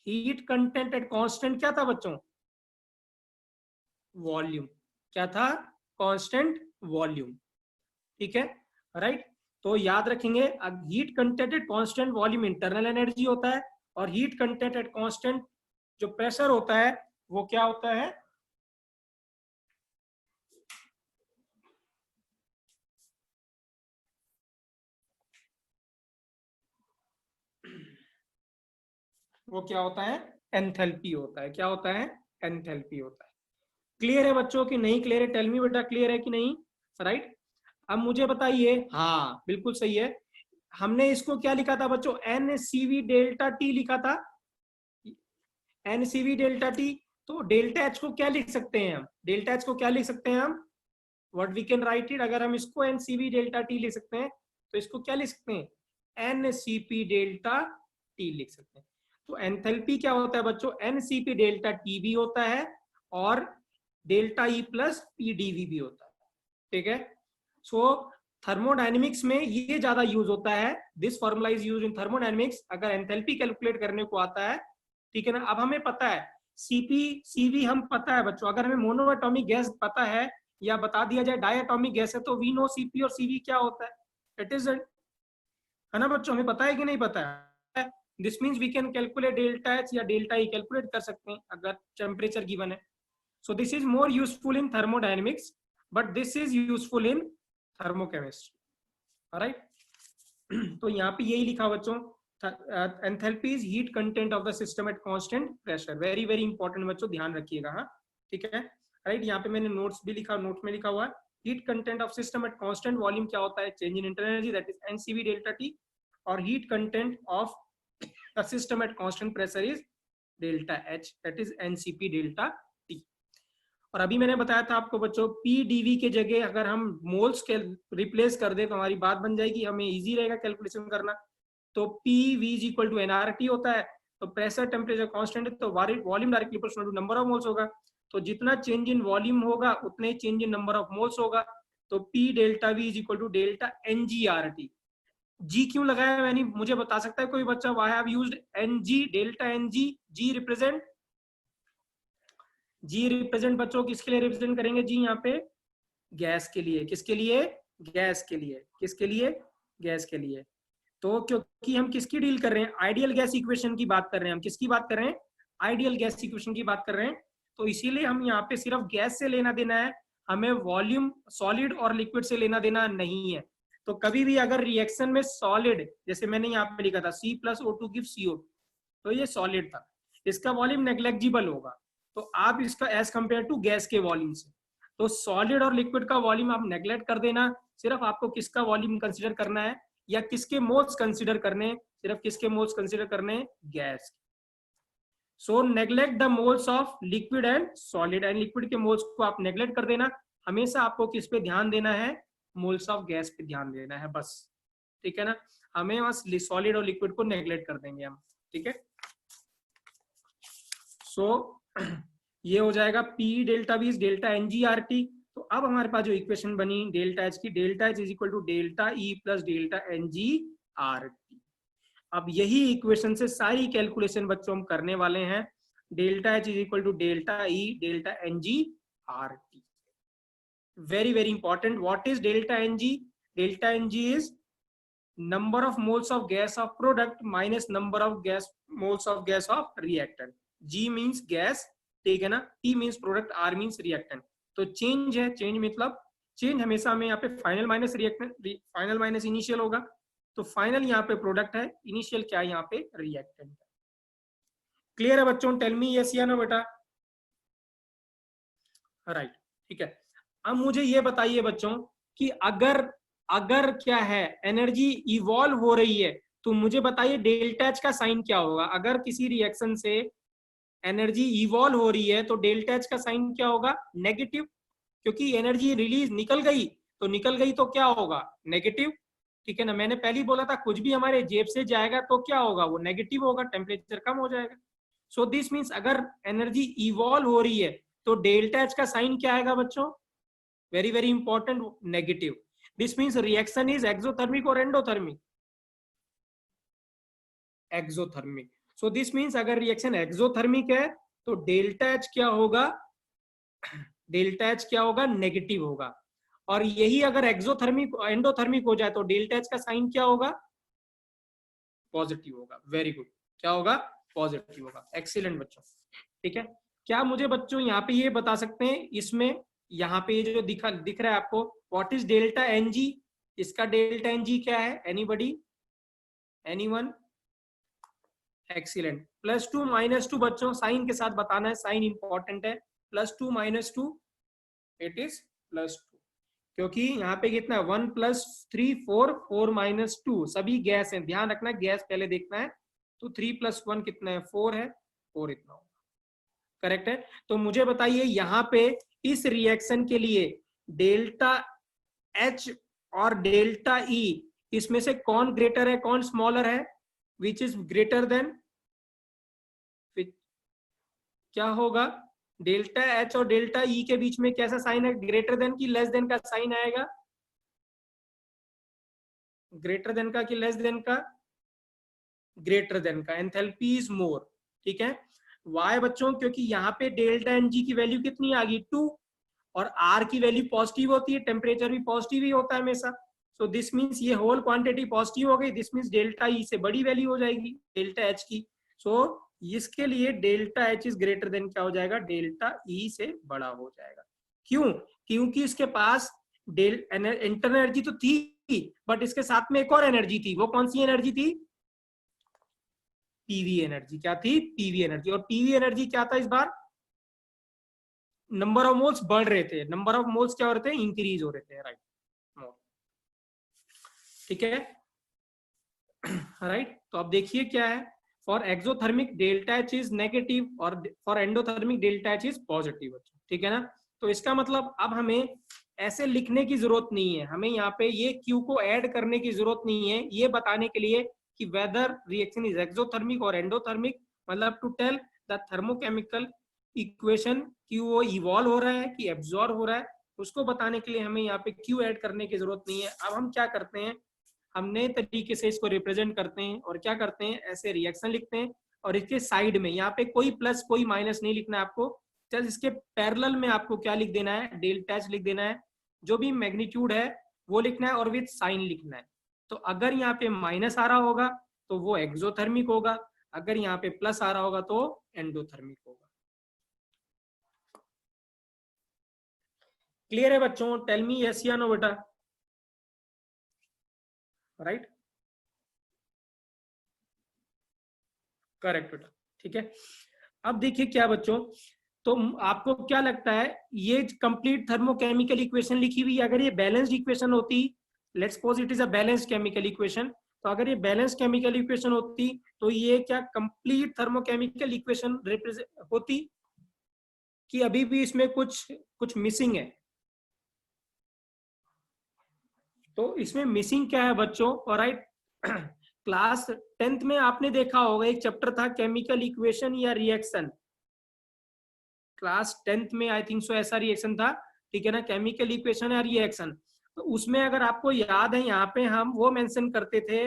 हीट कंटेंट एट कांस्टेंट क्या था बच्चों, वॉल्यूम, क्या था, कांस्टेंट वॉल्यूम, ठीक है, राइट। तो याद रखेंगे heat content eight constant volume internal energy होता है, और हीट कंटेंट एट कांस्टेंट जो प्रेशर होता है वो क्या होता है, वो क्या होता है, एंथैल्पी होता है, क्या होता है, एंथैल्पी होता है। क्लियर है बच्चों की नहीं क्लियर है, टेल मी बेटा क्लियर है कि नहीं, राइट। अब मुझे बताइए, हाँ बिल्कुल सही है, हमने इसको क्या लिखा था बच्चों, एन सीवी डेल्टा टी लिखा था, एन सीवी डेल्टा टी, तो डेल्टा एच को क्या लिख सकते हैं हम, डेल्टा एच को क्या लिख सकते हैं हम, what we can write it, अगर हम इसको एन सीवी डेल्टा टी लिख सकते हैं तो इसको क्या लिख सकते हैं, एन सीपी डेल्टा टी लिख सकते हैं। तो एंथैल्पी क्या होता है बच्चों, एन सीपी डेल्टा टी भी होता है और delta E plus P dV भी होता है, ठीक है। सो थर्मोडायनेमिक्स में ये ज्यादा यूज होता है, this formula is use in thermodynamics, अगर एंथैल्पी कैलकुलेट करने को आता है, ठीक है ना। अब हमें पता है सीपी सीवी हम पता है बच्चों, अगर हमें मोनो एटॉमिक गैस पता है या बता दिया जाए डाई एटॉमिक गैस है तो वी नो सीपी और सीवी क्या होता है, इट इज, है ना बच्चों, हमें पता है कि नहीं पता है, this means we can calculate delta H या डेल्टा ई कैलकुलेट कर सकते हैं अगर टेम्परेचर गिवन है. So this is more useful in thermodynamics, but this is useful in thermochemistry. Right. तो यहाँ पे यही लिखा बच्चों, enthalpy is heat content of the system at constant pressure. Very very important बच्चों, ध्यान रखिएगा. हाँ, ठीक है. राइट. यहाँ पे मैंने नोट्स भी लिखा, नोट में लिखा हुआ है heat content of system at constant volume क्या होता है, change in internal energy, that is NCV delta T. और heat content of the system at constant pressure is delta H, that is NCP delta T. और अभी मैंने बताया था आपको बच्चों, पी डीवी के जगह अगर हम मोल्स के रिप्लेस कर दे तो हमारी बात बन जाएगी, हमें इजी रहेगा कैलकुलेशन करना. तो P V is equal to NRT होता है. तो प्रेशर टेम्परेचर कांस्टेंट है तो volume directly proportional to number of moles होगा. तो जितना चेंज इन वॉल्यूम होगा उतने change in number of moles होगा. तो P delta V is equal to delta NGRT. G क्यों लगाया मैंने, मुझे बता सकता है कोई बच्चा? Why have used NG, delta NG? G represent, G represent बच्चों किसके लिए रिप्रेजेंट करेंगे? जी यहाँ पे गैस के लिए. किसके लिए? गैस के लिए. किसके लिए? गैस के लिए. तो क्योंकि हम किसकी डील कर रहे हैं? आइडियल गैस इक्वेशन की बात कर रहे हैं. हम किसकी बात कर रहे हैं? आइडियल गैस इक्वेशन की बात कर रहे हैं. तो इसीलिए हम यहाँ पे सिर्फ गैस से लेना देना है, हमें वॉल्यूम सॉलिड और लिक्विड से लेना देना नहीं है. तो कभी भी अगर रिएक्शन में सॉलिड, जैसे मैंने यहाँ पे लिखा था C+O2 गिव CO, तो ये सॉलिड था, इसका वॉल्यूम नेग्लेक्जिबल होगा. तो आप इसका एज कंपेयर टू गैस के वॉल्यूम से, तो सॉलिड और लिक्विड का वॉल्यूम आप नेग्लेक्ट कर देना. सिर्फ आपको किसका वॉल्यूम कंसिडर करना है या किसके मोल्स कंसिडर करने? सिर्फ किसके मोल्स कंसिडर करने? Gas. So neglect the moles of liquid and solid. And liquid के मोल्स को आप नेग्लेक्ट कर देना. हमेशा आपको किस पे ध्यान देना है? मोल्स ऑफ गैस पे ध्यान देना है बस. ठीक है ना. हमें बस सॉलिड और लिक्विड को नेग्लेक्ट कर देंगे हम. ठीक है. सो ये हो जाएगा P delta V is delta ngRT. तो अब हमारे पास जो इक्वेशन बनी डेल्टा एच की, delta H is equal to delta E plus delta ngRT. अब यही इक्वेशन से सारी कैलकुलेशन बच्चों हम करने वाले हैं. Delta H is equal to delta E delta ngRT. Very very important. What is delta ng? Delta ng is number of moles of gas of product minus number of gas moles of gas of reactant. G means gas, ठीक है ना. T means product, R means reactant. तो change है, change मतलब change हमेशा हमें यहाँ पे final minus reactant, final minus initial होगा. तो फाइनल यहाँ पे प्रोडक्ट है, इनिशियल क्या है? यहाँ पे रिएक्टेंट है. क्लियर है बच्चों? टेल मी यस या नो बेटा. राइट. ठीक है. अब मुझे ये बताइए बच्चों कि अगर क्या है, एनर्जी इवॉल्व हो रही है, तो मुझे बताइए डेल्टा एच का साइन क्या होगा? अगर किसी रिएक्शन से एनर्जी इवॉल्व हो रही है तो डेल्टा एच का साइन क्या होगा? नेगेटिव. क्योंकि एनर्जी रिलीज निकल गई, तो क्या होगा? नेगेटिव. ठीक है ना. मैंने पहले ही बोला था कुछ भी हमारे जेब से जाएगा तो क्या होगा? वो नेगेटिव होगा, टेम्परेचर कम हो जाएगा. सो दिस मीन्स अगर एनर्जी इवॉल्व हो रही है तो डेल्टा एच का साइन क्या आएगा बच्चों? Very very important, negative. This means reaction is exothermic or endothermic? Exothermic. So this means अगर reaction exothermic है तो डेल्टा एच क्या होगा? डेल्टा एच क्या होगा? नेगेटिव होगा. और यही अगर एक्सोथर्मिक एंडोथर्मिक हो जाए तो डेल्टा एच का साइन क्या होगा? पॉजिटिव होगा. Very good. क्या होगा? पॉजिटिव होगा. एक्सीलेंट बच्चों. ठीक है. क्या मुझे बच्चों यहाँ पे ये बता सकते हैं, इसमें यहाँ पे जो दिख रहा है आपको, व्हाट इज डेल्टा एनजी? इसका डेल्टा एनजी क्या है? एनीबडी? एनीवन? एक्सीलेंट. +2 -2 बच्चों साइन के साथ बताना है, साइन इंपॉर्टेंट है. +2 -2 इट इज +2. क्योंकि यहाँ पे कितना है? 1 + 3 4, 4 - 2 सभी गैस है. ध्यान रखना गैस पहले देखना है. तो 3 + 1 कितना है? 4 है. 4 इतना होगा. करेक्ट है. तो मुझे बताइए यहाँ पे इस रिएक्शन के लिए डेल्टा एच और डेल्टा ई, इसमें से कौन ग्रेटर है, कौन स्मॉलर है? विच इज ग्रेटर देन? क्या होगा? डेल्टा एच और डेल्टा ई के बीच में कैसा साइन है? ग्रेटर देन की लेस देन का साइन आएगा? ग्रेटर देन का कि लेस देन का? ग्रेटर देन का. Enthalpy is more. ठीक है. वाई बच्चों? क्योंकि यहाँ पे डेल्टा एन जी की वैल्यू कितनी आ गई? 2, और आर की वैल्यू पॉजिटिव होती है, टेम्परेचर भी पॉजिटिव ही होता है हमेशा. सो दिस मीन्स ये होल क्वांटिटी पॉजिटिव हो गई, दिस मीन्स डेल्टा ई से बड़ी वैल्यू हो जाएगी डेल्टा एच की। सो इसके लिए delta H is greater than क्या हो जाएगा, डेल्टा ई से बड़ा हो जाएगा। क्यों? क्योंकि इसके पास इंटरनल एनर्जी तो थी, बट इसके साथ में एक और एनर्जी थी। वो कौन सी एनर्जी थी? PV energy. क्या थी? PV energy. और पीवी एनर्जी क्या था इस बार? नंबर ऑफ मोल्स बढ़ रहे थे, नंबर ऑफ मोल्स क्या हो रहे थे? इंक्रीज हो रहे थे, राइट। ठीक है, राइट। तो अब देखिए क्या है, for exothermic delta H is negative और for endothermic delta H is positive. ठीक है ना? तो इसका मतलब अब हमें ऐसे लिखने की जरूरत नहीं है, हमें यहाँ पे ये क्यू को ऐड करने की जरूरत नहीं है, ये बताने के लिए कि वेदर रिएक्शन इज एक्सोथर्मिक और एंडोथर्मिक, मतलब to tell the thermochemical equation कि वो इवॉल्व हो रहा है कि एब्जॉर्ब हो रहा है, उसको बताने के लिए हमें यहाँ पे क्यू ऐड करने की जरूरत नहीं है। अब हम क्या करते हैं, हम नए तरीके से इसको रिप्रेजेंट करते हैं और क्या करते हैं, ऐसे रिएक्शन लिखते हैं और इसके साइड में यहाँ पे कोई प्लस कोई माइनस नहीं लिखना है आपको, जस्ट इसके पैरेलल में आपको क्या लिख देना है, डेल्टा एच लिख देना है, जो भी मैग्नीट्यूड है वो लिखना है और विद साइन लिखना है। तो अगर यहाँ पे माइनस आ रहा होगा तो वो एक्सोथर्मिक होगा, अगर यहाँ पे प्लस आ रहा होगा तो एंडोथर्मिक होगा। क्लियर है बच्चों? टेल मी यस या नो बेटा, राइट? करेक्ट बेटा, ठीक है। अब देखिए क्या बच्चों, तो आपको क्या लगता है, ये कंप्लीट थर्मोकेमिकल इक्वेशन लिखी हुई, अगर ये बैलेंस्ड इक्वेशन होती, let's suppose it is a balanced chemical equation, तो अगर ये बैलेंस्ड केमिकल इक्वेशन होती तो ये क्या कंप्लीट थर्मोकेमिकल इक्वेशन होती कि अभी भी इसमें कुछ कुछ मिसिंग है? तो इसमें मिसिंग क्या है बच्चों? ऑलराइट, क्लास 10th में आपने देखा होगा एक चैप्टर था केमिकल इक्वेशन या रिएक्शन, क्लास 10th में आई थिंक सो ऐसा रिएक्शन था, ठीक है ना, केमिकल इक्वेशन या रिएक्शन। तो उसमें अगर आपको याद है, यहाँ पे हम वो मेंशन करते थे,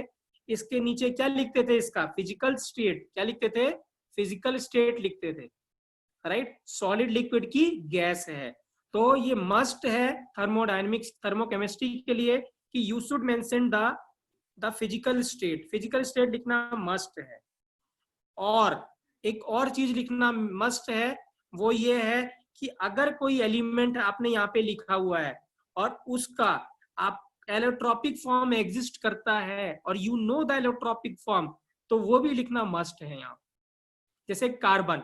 इसके नीचे क्या लिखते थे, इसका फिजिकल स्टेट क्या लिखते थे, फिजिकल स्टेट लिखते थे, राइट। सॉलिड लिक्विड की गैस है, तो ये मस्ट है थर्मोडायनेमिक्स थर्मोकेमिस्ट्री के लिए कि you should mention the physical state, physical state लिखना मस्ट है। और एक और चीज लिखना मस्ट है, वो ये है कि अगर कोई एलिमेंट आपने यहाँ पे लिखा हुआ है और उसका आप एलोट्रॉपिक फॉर्म एग्जिस्ट करता है और you know the allotropic form, तो वो भी लिखना मस्ट है यहाँ। जैसे कार्बन,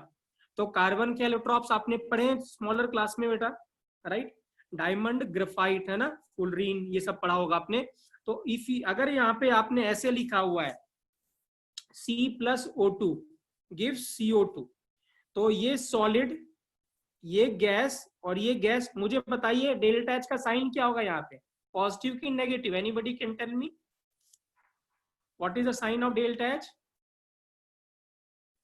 तो कार्बन के एलोट्रॉप्स आपने पढ़े स्मॉलर क्लास में बेटा, राइट। डायमंड, ग्रेफाइट, है ना, फुलरीन, ये सब पढ़ा होगा आपने। तो इफ अगर यहाँ पे आपने ऐसे लिखा हुआ है C+O2 गिव्स CO2, तो ये सॉलिड, ये गैस और ये गैस, मुझे बताइए डेल्टा एच का साइन क्या होगा यहाँ पे, पॉजिटिव की negative? Anybody can tell me what is the sign of delta H?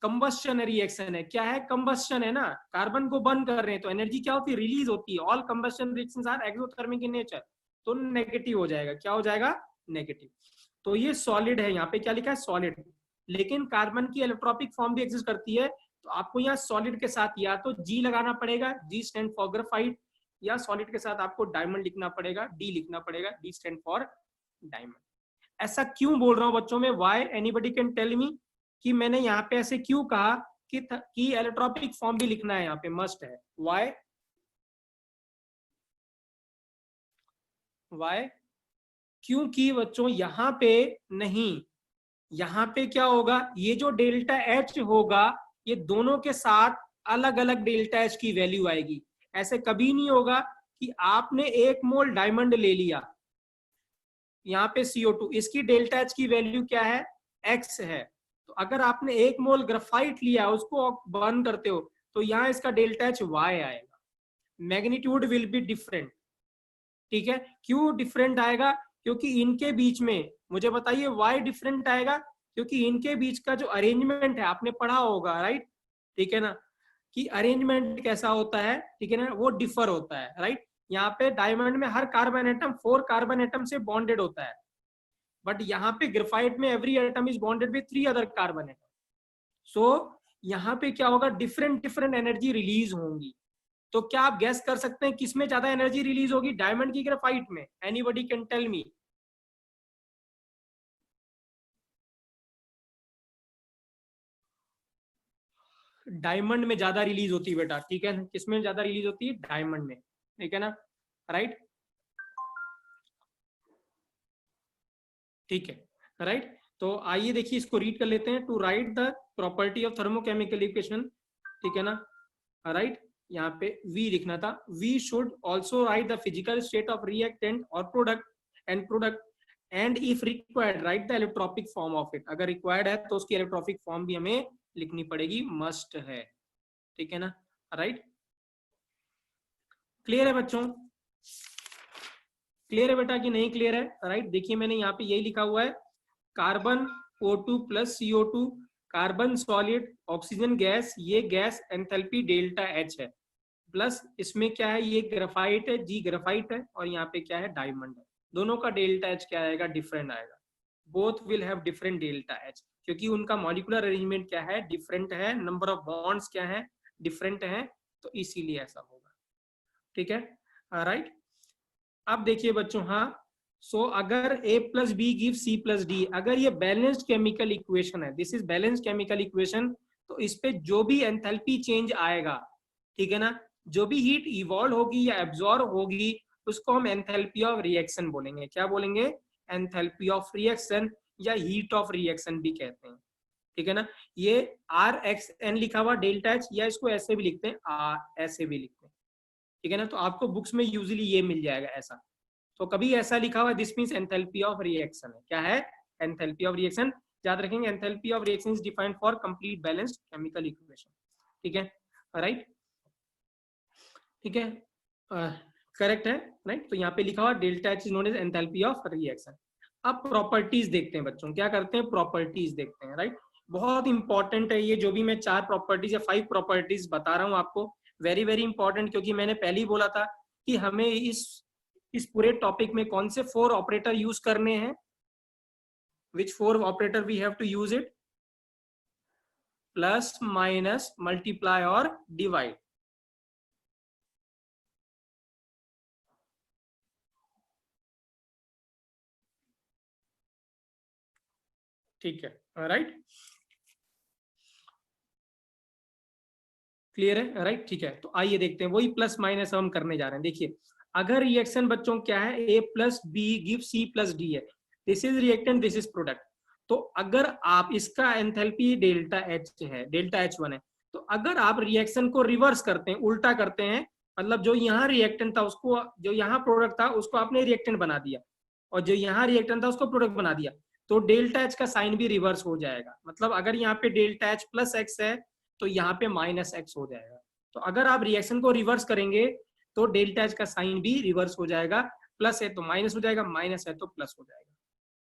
Combustion reaction है, क्या है, कंबस्शन है ना, कार्बन को बर्न कर रहे हैं तो एनर्जी क्या होती है, रिलीज होती है। All combustion reactions are exothermic in nature, तो नेगेटिव हो जाएगा, क्या हो जाएगा, नेगेटिव। तो ये सॉलिड है, यहाँ पे क्या लिखा है, सॉलिड। लेकिन कार्बन की एलोट्रॉपिक फॉर्म भी एग्जिस्ट करती है, तो आपको यहाँ सॉलिड के साथ या तो G लगाना पड़ेगा, G स्टैंड फॉर ग्रेफाइट, या सॉलिड के साथ आपको डायमंड लिखना पड़ेगा, D लिखना पड़ेगा, D स्टैंड फॉर डायमंड। ऐसा क्यों बोल रहा हूँ बच्चों में, why, anybody can tell me कि मैंने यहाँ पे ऐसे क्यों कहा कि एलोट्रॉपिक फॉर्म भी लिखना है यहाँ पे, मस्ट है, वाई? वाई? क्योंकि बच्चों यहाँ पे नहीं, यहाँ पे क्या होगा, ये जो डेल्टा एच होगा ये दोनों के साथ अलग अलग डेल्टा एच की वैल्यू आएगी। ऐसे कभी नहीं होगा कि आपने 1 मोल डायमंड ले लिया, यहाँ पे CO2, इसकी डेल्टा एच की वैल्यू क्या है, X है। तो अगर आपने 1 मोल ग्राफाइट लिया, उसको बर्न करते हो, तो यहाँ इसका डेल्टा एच Y आएगा, मैग्नीट्यूड विल बी डिफरेंट। ठीक है, क्यों डिफरेंट आएगा, क्योंकि इनके बीच में, मुझे बताइए वाई डिफरेंट आएगा, क्योंकि इनके बीच का जो अरेंजमेंट है आपने पढ़ा होगा, राइट, ठीक है ना, कि अरेंजमेंट कैसा होता है, ठीक है ना, वो डिफर होता है, राइट। यहाँ पे डायमंड में हर कार्बन एटम 4 कार्बन एटम से बॉन्डेड होता है, बट यहाँ पे ग्रेफाइट में every atom is bonded with 3 other carbon atom. So यहाँ पे क्या होगा, डिफरेंट डिफरेंट एनर्जी रिलीज होंगी। तो क्या आप गैस कर सकते हैं किसमें ज्यादा एनर्जी रिलीज होगी, डायमंड की ग्रेफाइट में? Anybody can tell me? Diamond में ज्यादा रिलीज होती है बेटा, ठीक है, किसमें ज्यादा रिलीज होती है, डायमंड में, ठीक है ना, राइट, ठीक है, राइट। तो आइए देखिए इसको रीड कर लेते हैं। To write the property of thermochemical equation, ठीक है ना, राइट, यहाँ पे वी लिखना था, we should also write the physical state of reactant और product and if required write the electropic form of it, अगर रिक्वायर्ड है तो उसकी इलेक्ट्रोपिक फॉर्म भी हमें लिखनी पड़ेगी, मस्ट है, ठीक है ना, राइट, क्लियर है बच्चों, क्लियर है बेटा कि नहीं क्लियर है, राइट। देखिए मैंने यहाँ पे यही लिखा हुआ है, carbon O2 plus CO2, carbon solid, oxygen gas, ये गैस एंथैल्पी डेल्टा H है, प्लस इसमें क्या है, ये ग्राफाइट है, जी ग्राफाइट है, और यहाँ पे क्या है, डायमंड है, दोनों का डेल्टा H क्या आएगा, डिफरेंट आएगा, both will have different delta H, क्योंकि उनका मॉलिक्यूलर अरेंजमेंट क्या है, डिफरेंट है, नंबर ऑफ बॉन्ड्स क्या है, डिफरेंट है, तो इसीलिए ऐसा होगा, ठीक है, राइट। अब देखिए बच्चों, हाँ, सो अगर A plus B give C plus D, अगर ये बैलेंस्ड केमिकल इक्वेशन है, this is balanced chemical equation, तो इस पे जो भी एंथैल्पी चेंज आएगा, ठीक है ना, जो भी हीट इवॉल्व होगी या एब्जॉर्ब होगी, उसको हम एंथैल्पी ऑफ रिएक्शन बोलेंगे, क्या बोलेंगे, एंथैल्पी ऑफ रिएक्शन, या हीट ऑफ रिएक्शन भी कहते हैं, ठीक है ना। ये RXN लिखा हुआ डेल्टा H, या इसको ऐसे भी लिखते हैं, ऐसे भी लिखते हैं, ठीक है ना, तो आपको बुक्स में यूजुअली ये मिल जाएगा ऐसा, तो कभी ऐसा लिखा हुआ, this means enthalpy of reaction है, क्या है, एंथैल्पी ऑफ रिएक्शन, याद रखेंगे, enthalpy of reaction is defined for complete balanced chemical equation, ठीक है, राइट, ठीक है, करेक्ट है, राइट। तो यहाँ पे लिखा हुआ delta H is known as enthalpy of reaction. अब प्रॉपर्टीज देखते हैं बच्चों, क्या करते हैं, प्रॉपर्टीज देखते हैं, राइट, बहुत इंपॉर्टेंट है ये, जो भी मैं 4 प्रॉपर्टीज या 5 प्रॉपर्टीज बता रहा हूँ आपको, वेरी वेरी इंपॉर्टेंट, क्योंकि मैंने पहले ही बोला था कि हमें इस पूरे टॉपिक में कौन से 4 ऑपरेटर यूज करने हैं, which 4 operator we have to use it, plus minus multiply और डिवाइड, ठीक है, राइट, क्लियर है, राइट, ठीक है। तो आइए देखते हैं, वही प्लस माइनस हम करने जा रहे हैं। देखिए अगर रिएक्शन बच्चों क्या है, A plus B give C plus D है, this is reactant, this is product, तो अगर आप इसका एंथैल्पी डेल्टा H है, डेल्टा H1 है, तो अगर आप रिएक्शन को रिवर्स करते हैं, उल्टा करते हैं, मतलब जो यहाँ रिएक्टेंट था उसको, जो यहाँ प्रोडक्ट था उसको आपने रिएक्टेंट बना दिया, और जो यहाँ रिएक्टेंट था उसको प्रोडक्ट बना दिया, तो डेल्टा H का साइन भी रिवर्स हो जाएगा, मतलब अगर यहाँ पे डेल्टा H प्लस एक्स है, तो यहाँ पे माइनस एक्स हो जाएगा, तो अगर आप रिएक्शन को रिवर्स करेंगे तो डेल्टा एच का साइन भी रिवर्स हो जाएगा, प्लस है तो माइनस हो जाएगा, माइनस है तो प्लस हो जाएगा,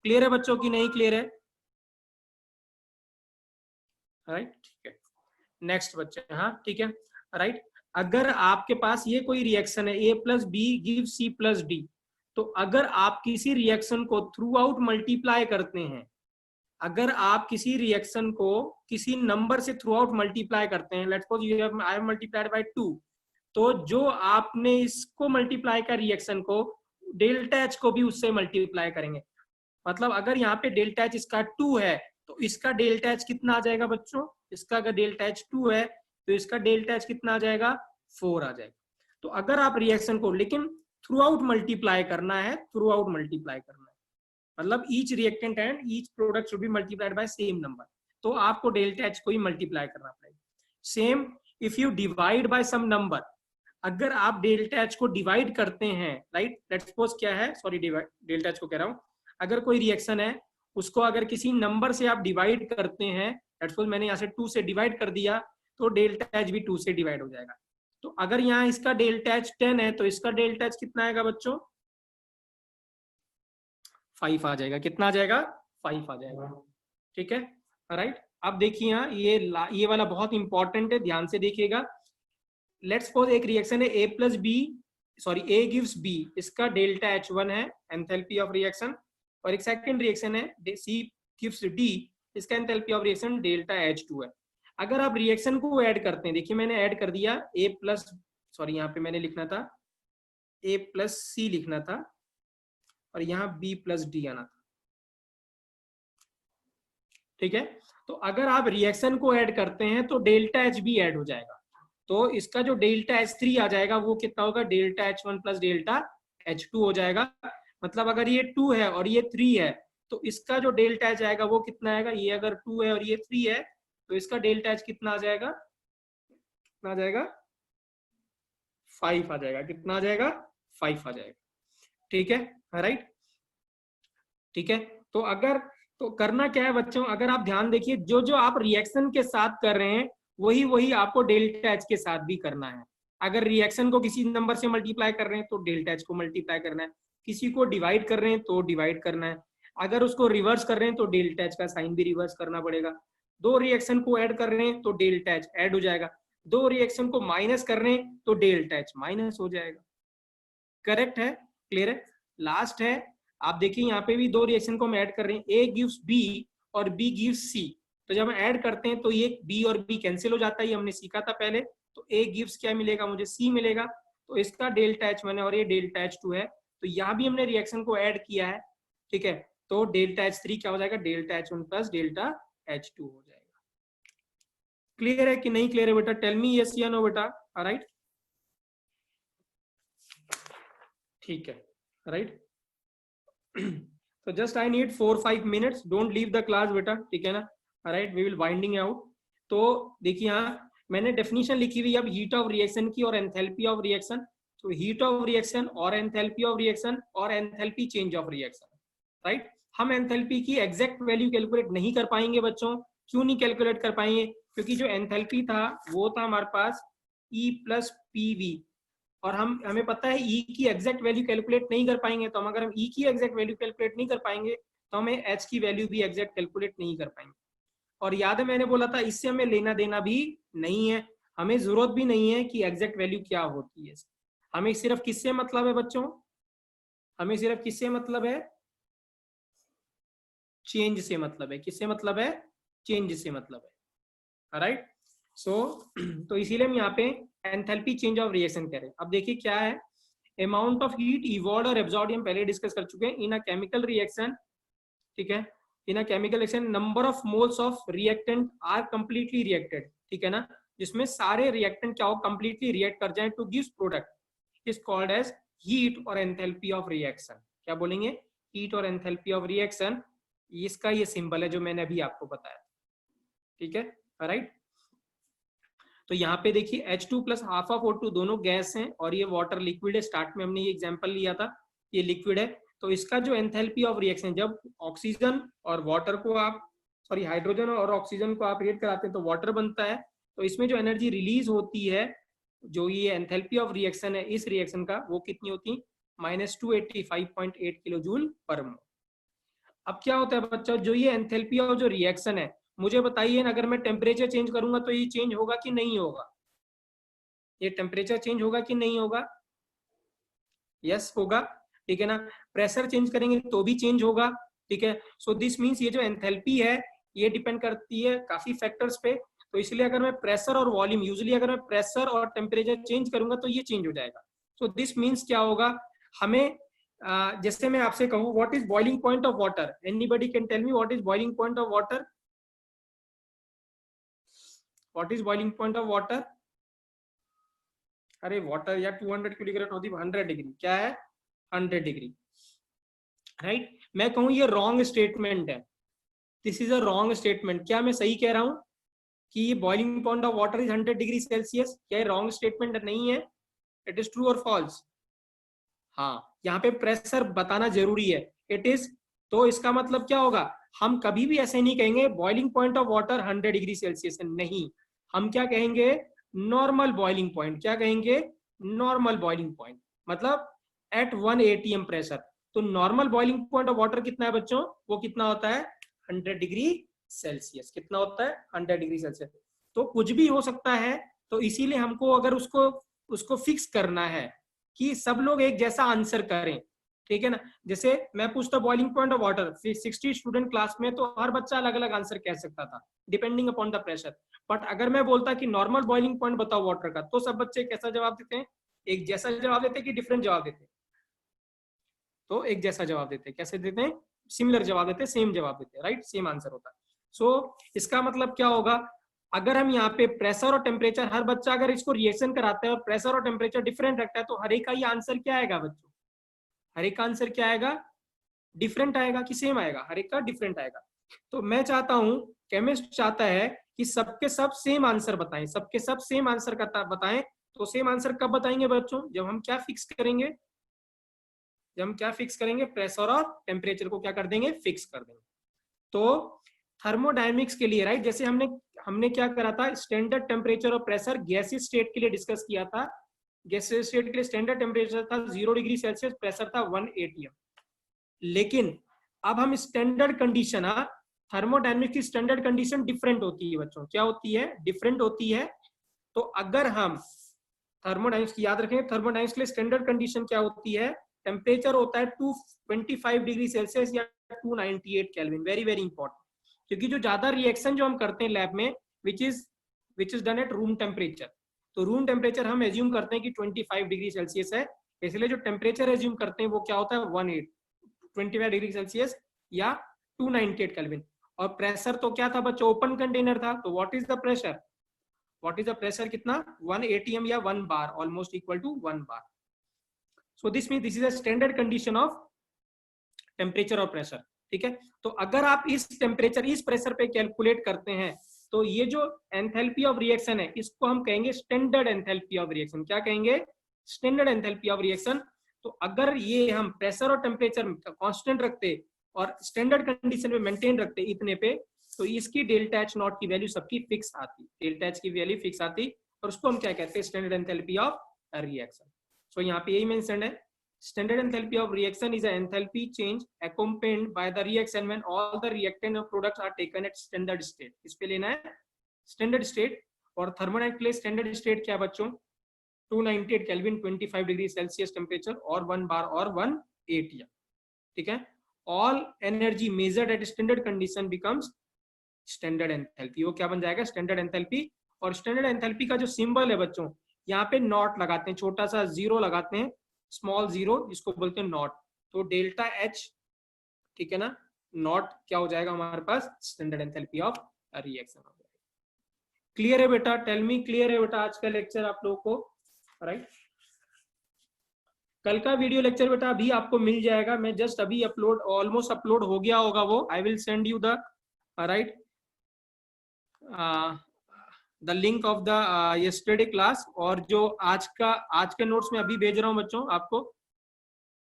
क्लियर है बच्चों की नहीं क्लियर है, राइट, ठीक है, नेक्स्ट बच्चे, हाँ ठीक है, राइट, अगर आपके पास ये कोई रिएक्शन है, A plus B give C plus D, तो अगर आप किसी रिएक्शन को थ्रू आउट मल्टीप्लाई करते हैं, अगर आप किसी रिएक्शन को किसी नंबर से थ्रू आउट मल्टीप्लाई करते हैं, let's suppose you have, I have multiplied by 2, तो जो आपने इसको मल्टीप्लाई का रिएक्शन को, डेल्टा एच को भी उससे मल्टीप्लाई करेंगे, मतलब अगर यहाँ पे डेल्टा एच इसका 2 है, तो इसका डेल्टा एच कितना आ जाएगा बच्चों, इसका अगर डेल्टा एच 2 है तो इसका डेल्टा एच कितना आ जाएगा, 4 आ जाएगा। तो अगर आप रिएक्शन को लेकिन थ्रू आउट मल्टीप्लाई करना है, थ्रू आउट मल्टीप्लाई करना है, मतलब each reactant and each product should be multiplied by same number, तो आपको डेल्टा एच को ही मल्टीप्लाई करना पड़ेगा। Same if you divide by some number, अगर आप डेल्टा एच को डिवाइड करते हैं, राइट, लेट्स सपोज क्या है, सॉरी डेल्टा एच को कह रहा हूं, अगर कोई रिएक्शन है उसको अगर किसी नंबर से आप डिवाइड करते हैं, लेट्स सपोज मैंने यहाँ से 2 से डिवाइड कर दिया, तो डेल्टा एच भी 2 से डिवाइड हो जाएगा, तो अगर यहाँ इसका डेल्टा एच 10 है, तो इसका डेल्टा एच कितना आएगा बच्चों, 5 आ जाएगा, कितना आ जाएगा, 5 आ जाएगा, ठीक है, राइट। अब देखिए यहाँ ये वाला बहुत इंपॉर्टेंट है, ध्यान से देखिएगा, लेट्स सपोज एक रिएक्शन है A plus B, sorry A gives B, इसका डेल्टा H1 है, एंथैल्पी ऑफ रिएक्शन, और एक सेकंड रिएक्शन है C गिव्स D, इसका enthalpy of reaction delta H2 है। अगर आप रिएक्शन को ऐड करते हैं, देखिए मैंने ऐड कर दिया A प्लस, सॉरी यहाँ पे मैंने लिखना था A प्लस C लिखना था, और यहाँ B प्लस D आना था, ठीक है। तो अगर आप रिएक्शन को ऐड करते हैं तो डेल्टा एच भी ऐड हो जाएगा, तो इसका जो डेल्टा H3 आ जाएगा वो कितना होगा, delta H1 plus delta H2 हो जाएगा। मतलब अगर ये 2 है और ये 3 है तो इसका जो डेल्टा H आएगा वो कितना आएगा, ये अगर 2 है और ये 3 है तो इसका डेल्टा H कितना आ जाएगा, कितना आ जाएगा, 5 आ जाएगा। कितना आ जाएगा, 5 आ जाएगा। ठीक है, राइट। ठीक है, तो अगर, तो करना क्या है बच्चों, अगर आप ध्यान देखिए, जो जो आप रिएक्शन के साथ कर रहे हैं वही वही आपको डेल्टा एच के साथ भी करना है। अगर रिएक्शन को किसी नंबर से मल्टीप्लाई कर रहे हैं तो डेल्टा एच को मल्टीप्लाई करना है, किसी को डिवाइड कर रहे हैं तो डिवाइड करना है, अगर उसको रिवर्स कर रहे हैं तो डेल्टा एच का साइन भी रिवर्स करना पड़ेगा। दो रिएक्शन को ऐड कर रहे हैं तो डेल्टा एच ऐड हो जाएगा, दो रिएक्शन को माइनस कर रहे हैं तो डेल्टा एच माइनस हो जाएगा। करेक्ट है, क्लियर है। लास्ट है, आप देखिए यहाँ पे भी दो रिएक्शन को हम ऐड कर रहे हैं, ए गिव्स बी और बी गिव्स सी। तो जब हम ऐड करते हैं तो ये बी और बी कैंसिल हो जाता है, ये हमने सीखा था पहले। तो ए गिव्स क्या मिलेगा, मुझे सी मिलेगा। तो इसका डेल्टा H1 है और ये डेल्टा H2 है, तो यहाँ भी हमने रिएक्शन को ऐड किया है। ठीक है, तो डेल्टा H3 क्या हो जाएगा, delta H1 plus delta H2 हो जाएगा। क्लियर है कि नहीं क्लियर है बेटा, टेल मी यस या नो बेटा। राइट, ठीक है, right. So just I need 4-5 minutes. Don't leave the class बेटा, ठीक है ना। Right, we will winding out. तो देखिए यहाँ मैंने डेफिनेशन लिखी हुई अब हीट ऑफ रिएक्शन की और एंथैल्पी ऑफ रिएक्शन। तो हीट ऑफ रिएक्शन और एंथैल्पी ऑफ रिएक्शन और enthalpy change of reaction. Right, हम एंथैल्पी की एग्जैक्ट वैल्यू कैलकुलेट नहीं कर पाएंगे बच्चों। क्यों नहीं कैलकुलेट कर पाएंगे, क्योंकि जो एंथैल्पी था वो था हमारे पास E प्लस PV, और हमें पता है E की एग्जैक्ट वैल्यू कैलकुलेट नहीं कर पाएंगे। तो हम अगर हम E की एग्जैक्ट वैल्यू कैलकुलेट नहीं कर पाएंगे तो हमें H की वैल्यू भी एग्जैक्ट कैलकुलेट नहीं कर पाएंगे। और याद है मैंने बोला था इससे हमें लेना देना भी नहीं है, हमें जरूरत भी नहीं है कि एग्जैक्ट वैल्यू क्या होती है। हमें सिर्फ किससे मतलब है बच्चों, हमें सिर्फ किससे मतलब है, चेंज से मतलब है। किससे मतलब है, चेंज से मतलब है। राइट, सो तो इसीलिए हम यहाँ पे एंथैल्पी चेंज ऑफ रिएक्शन कह रहे हैं। अब देखिए क्या है, अमाउंट ऑफ हीट इवॉल्व और एब्जॉर्ब हम पहले डिस्कस कर चुके हैं इन अ केमिकल रिएक्शन। ठीक है, in a chemical reaction number of moles of reactant are completely reacted. ठीक है ना, जिसमें सारे रिएक्टेंट क्या हो, कंप्लीटली रिएक्ट कर जाए to gives product is called as heat और एंथैल्पी ऑफ रिएक्शन। क्या बोलेंगे, हीट और एंथैल्पी ऑफ रिएक्शन। इसका ये सिंबल है जो मैंने अभी आपको बताया। ठीक है, राइट। तो यहाँ पे देखिए H2 plus half of O2 दोनों गैस हैं और ये वाटर लिक्विड है। स्टार्ट में हमने ये एग्जांपल लिया था, ये लिक्विड है। तो इसका जो एंथैल्पी ऑफ रिएक्शन, जब ऑक्सीजन और वाटर को आप, सॉरी हाइड्रोजन और ऑक्सीजन को आप रिएक्ट कराते हैं तो वाटर बनता है। तो इसमें जो एनर्जी रिलीज होती है, जो ये एंथैल्पी ऑफ रिएक्शन है इस रिएक्शन का, वो कितनी होती है, -285.8 किलो जूल पर मोल। अब क्या होता है बच्चा, जो ये एंथैल्पी ऑफ जो रिएक्शन है, मुझे बताइए अगर मैं टेम्परेचर चेंज करूंगा तो ये चेंज होगा कि नहीं होगा, ये टेम्परेचर चेंज होगा कि नहीं होगा, यस होगा। ठीक है ना, प्रेशर चेंज करेंगे तो भी चेंज होगा। ठीक है, सो दिस मीन्स ये जो एंथैल्पी है ये डिपेंड करती है काफी फैक्टर्स पे। तो इसलिए अगर मैं प्रेशर और वॉल्यूम, यूजुअली अगर मैं प्रेशर और टेम्परेचर चेंज करूंगा तो ये चेंज हो जाएगा। सो दिस मीन्स क्या होगा, हमें जैसे मैं आपसे कहूँ what is boiling point of water, anybody can tell me what is boiling point of water, what is boiling point of water. अरे वाटर या 200 क्यों लिख रहे हो, 100 डिग्री, क्या है 100 डिग्री। राइट, मैं कहूँ ये रॉन्ग स्टेटमेंट है, this is a wrong statement. क्या मैं सही कह रहा हूँ कि ये boiling point of water is 100 degree Celsius, क्या ये रॉन्ग स्टेटमेंट नहीं है, इट इज ट्रू और फॉल्स। हाँ, यहाँ पे प्रेशर बताना जरूरी है, इट इज। तो इसका मतलब क्या होगा, हम कभी भी ऐसे नहीं कहेंगे boiling point of water 100 degree Celsius है, नहीं। हम क्या कहेंगे, नॉर्मल बॉइलिंग पॉइंट। क्या कहेंगे, नॉर्मल बॉइलिंग पॉइंट, मतलब एट 1 atm प्रेशर। तो normal boiling point of water कितना है बच्चों, वो कितना होता है 100 डिग्री सेल्सियस। कितना होता है 100 डिग्री सेल्सियस। तो कुछ भी हो सकता है, तो इसीलिए हमको अगर उसको फिक्स करना है कि सब लोग एक जैसा आंसर करें। ठीक है ना, जैसे मैं पूछता boiling point of water, 60 student class में, तो हर बच्चा अलग अलग आंसर कह सकता था depending upon the pressure. But अगर मैं बोलता कि नॉर्मल बॉइलिंग पॉइंट बताओ वाटर का, तो सब बच्चे कैसा जवाब देते हैं, एक जैसा जवाब देते हैं कि डिफरेंट जवाब देते हैं, तो एक जैसा जवाब देते हैं। कैसे देते हैं, सिमिलर जवाब देते हैं, सेम जवाब देते हैं, राइट, सेम आंसर होता है। इसका मतलब क्या होगा, अगर हम यहाँ पे प्रेशर और टेम्परेचर, हर बच्चा अगर इसको रिएक्शन कराता है और प्रेशर और टेम्परेचर डिफरेंट रखता है, तो हर एक का ये आंसर क्या आएगा बच्चों, हर एक का आंसर क्या आएगा, डिफरेंट आएगा कि सेम आएगा, हर एक का डिफरेंट आएगा। तो मैं चाहता हूं, केमिस्ट चाहता है कि सबके सब सेम आंसर बताएं, सबके सब सेम आंसर का बताएं। तो सेम आंसर कब बताएंगे बच्चों, जब हम क्या फिक्स करेंगे, जब हम क्या फिक्स करेंगे, प्रेशर और टेम्परेचर को क्या कर देंगे, फिक्स कर देंगे। तो थर्मोडायनेमिक्स के लिए राइट, जैसे हमने क्या करा था, स्टैंडर्ड टेम्परेचर और प्रेशर गैसीय स्टेट के लिए डिस्कस किया था। गैसीय स्टेट के लिए स्टैंडर्ड टेम्परेचर था 0 डिग्री सेल्सियस, प्रेशर था 1 atm। लेकिन अब हम स्टैंडर्ड कंडीशन, थर्मोडायनेमिक्स की स्टैंडर्ड कंडीशन डिफरेंट होती है बच्चों, क्या होती है, डिफरेंट होती है। तो अगर हम थर्मोडायनेमिक्स की याद रखें, थर्मोडायनेमिक्स के लिए स्टैंडर्ड कंडीशन क्या होती है, टेम्परेचर होता है 225 डिग्री सेल्सियस या 298 केल्विन, वेरी वेरी इंपॉर्टेंट, क्योंकि जो ज्यादा रिएक्शन जो हम करते हैं लैब में, which is done at room temperature, तो रूम टेम्परेचर हम एज्यूम करते हैं कि 25 डिग्री सेल्सियस है, इसलिए जो टेम्परेचर एज्यूम करते हैं वो क्या होता है, 25 डिग्री सेल्सियस या 298 केल्विन। और प्रेशर तो क्या था बच्चों, ओपन कंटेनर था, तो what is the pressure, what is the pressure, कितना, 1 atm या 1 bar, almost equal to 1 bar। So this mean this is a standard condition of temperature और प्रेशर, ठीक है। तो अगर आप इस टेम्परेचर इस प्रेशर पे कैलकुलेट करते हैं, तो ये जो एंथैल्पी ऑफ रिएक्शन है, इसको हम कहेंगे स्टैंडर्ड एंथैल्पी ऑफ रिएक्शन। क्या कहेंगे, स्टैंडर्ड एंथैल्पी ऑफ रिएक्शन। तो अगर ये हम प्रेशर और टेम्परेचर कांस्टेंट रखते और स्टैंडर्ड कंडीशन में मेंटेन रखते इतने पे, तो इसकी डेल्टा एच नॉट की वैल्यू सबकी फिक्स आती, डेल्टा एच की वैल्यू फिक्स आती, और उसको हम क्या कहते हैं, स्टैंडर्ड एंथैल्पी ऑफ रिएक्शन। सो यहाँ पे यही मेंशन है, standard enthalpy of reaction is an enthalpy change accompanied by the reaction when all the reactant or products are taken at standard state। इस पे लेना है standard state। और थर्मोडायनेमिक्स के लिए स्टैंडर्ड स्टेट क्या बच्चों, 298 केल्विन, 25 डिग्री सेल्सियस टेम्परेचर और 1 bar और 1 atm, ठीक है। All energy measured eight standard condition becomes standard enthalpy, वो क्या बन जाएगा, स्टैंडर्ड एंथैल्पी। और स्टैंडर्ड एंथैल्पी का जो सिंबल है बच्चों, यहाँ पे नॉट लगाते हैं, छोटा सा जीरो लगाते हैं, स्मॉल जीरो, जिसको बोलते हैं नॉट। तो डेल्टा एच, ठीक है ना, नॉट क्या हो जाएगा हमारे पास, स्टैंडर्ड एंथैल्पी ऑफ रिएक्शन हो जाएगा। क्लियर है बेटा, टेल मी, क्लियर है बेटा आज का लेक्चर आप लोगों को, राइट। कल का वीडियो लेक्चर बेटा अभी आपको मिल जाएगा, मैं जस्ट अभी अपलोड, ऑलमोस्ट अपलोड हो गया होगा वो, I will send you the right the link of the yesterday class. और जो आज के नोट्स में अभी भेज रहा हूँ बच्चों आपको,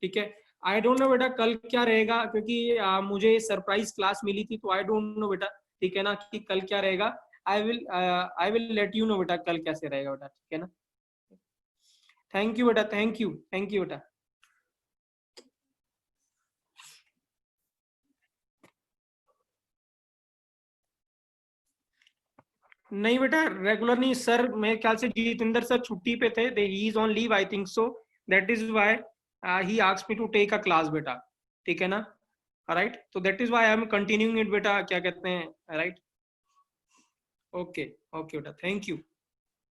ठीक है। आई डोंट नो बेटा कल क्या रहेगा, क्योंकि मुझे सरप्राइज क्लास मिली थी, तो आई डोंट नो बेटा, ठीक है ना, कि कल क्या रहेगा। I will let you know बेटा कल कैसे रहेगा बेटा, ठीक है ना। थैंक यू बेटा, थैंक यू बेटा। नहीं बेटा रेगुलर नहीं सर, मेरे ख्याल से जितेंद्र सर छुट्टी पे थे, they he is on leave I think so, that is why he asked me to take a class बेटा, ठीक है ना, राइट। तो that is why I am continuing it बेटा, क्या कहते हैं, राइट। ओके ओके बेटा, थैंक यू।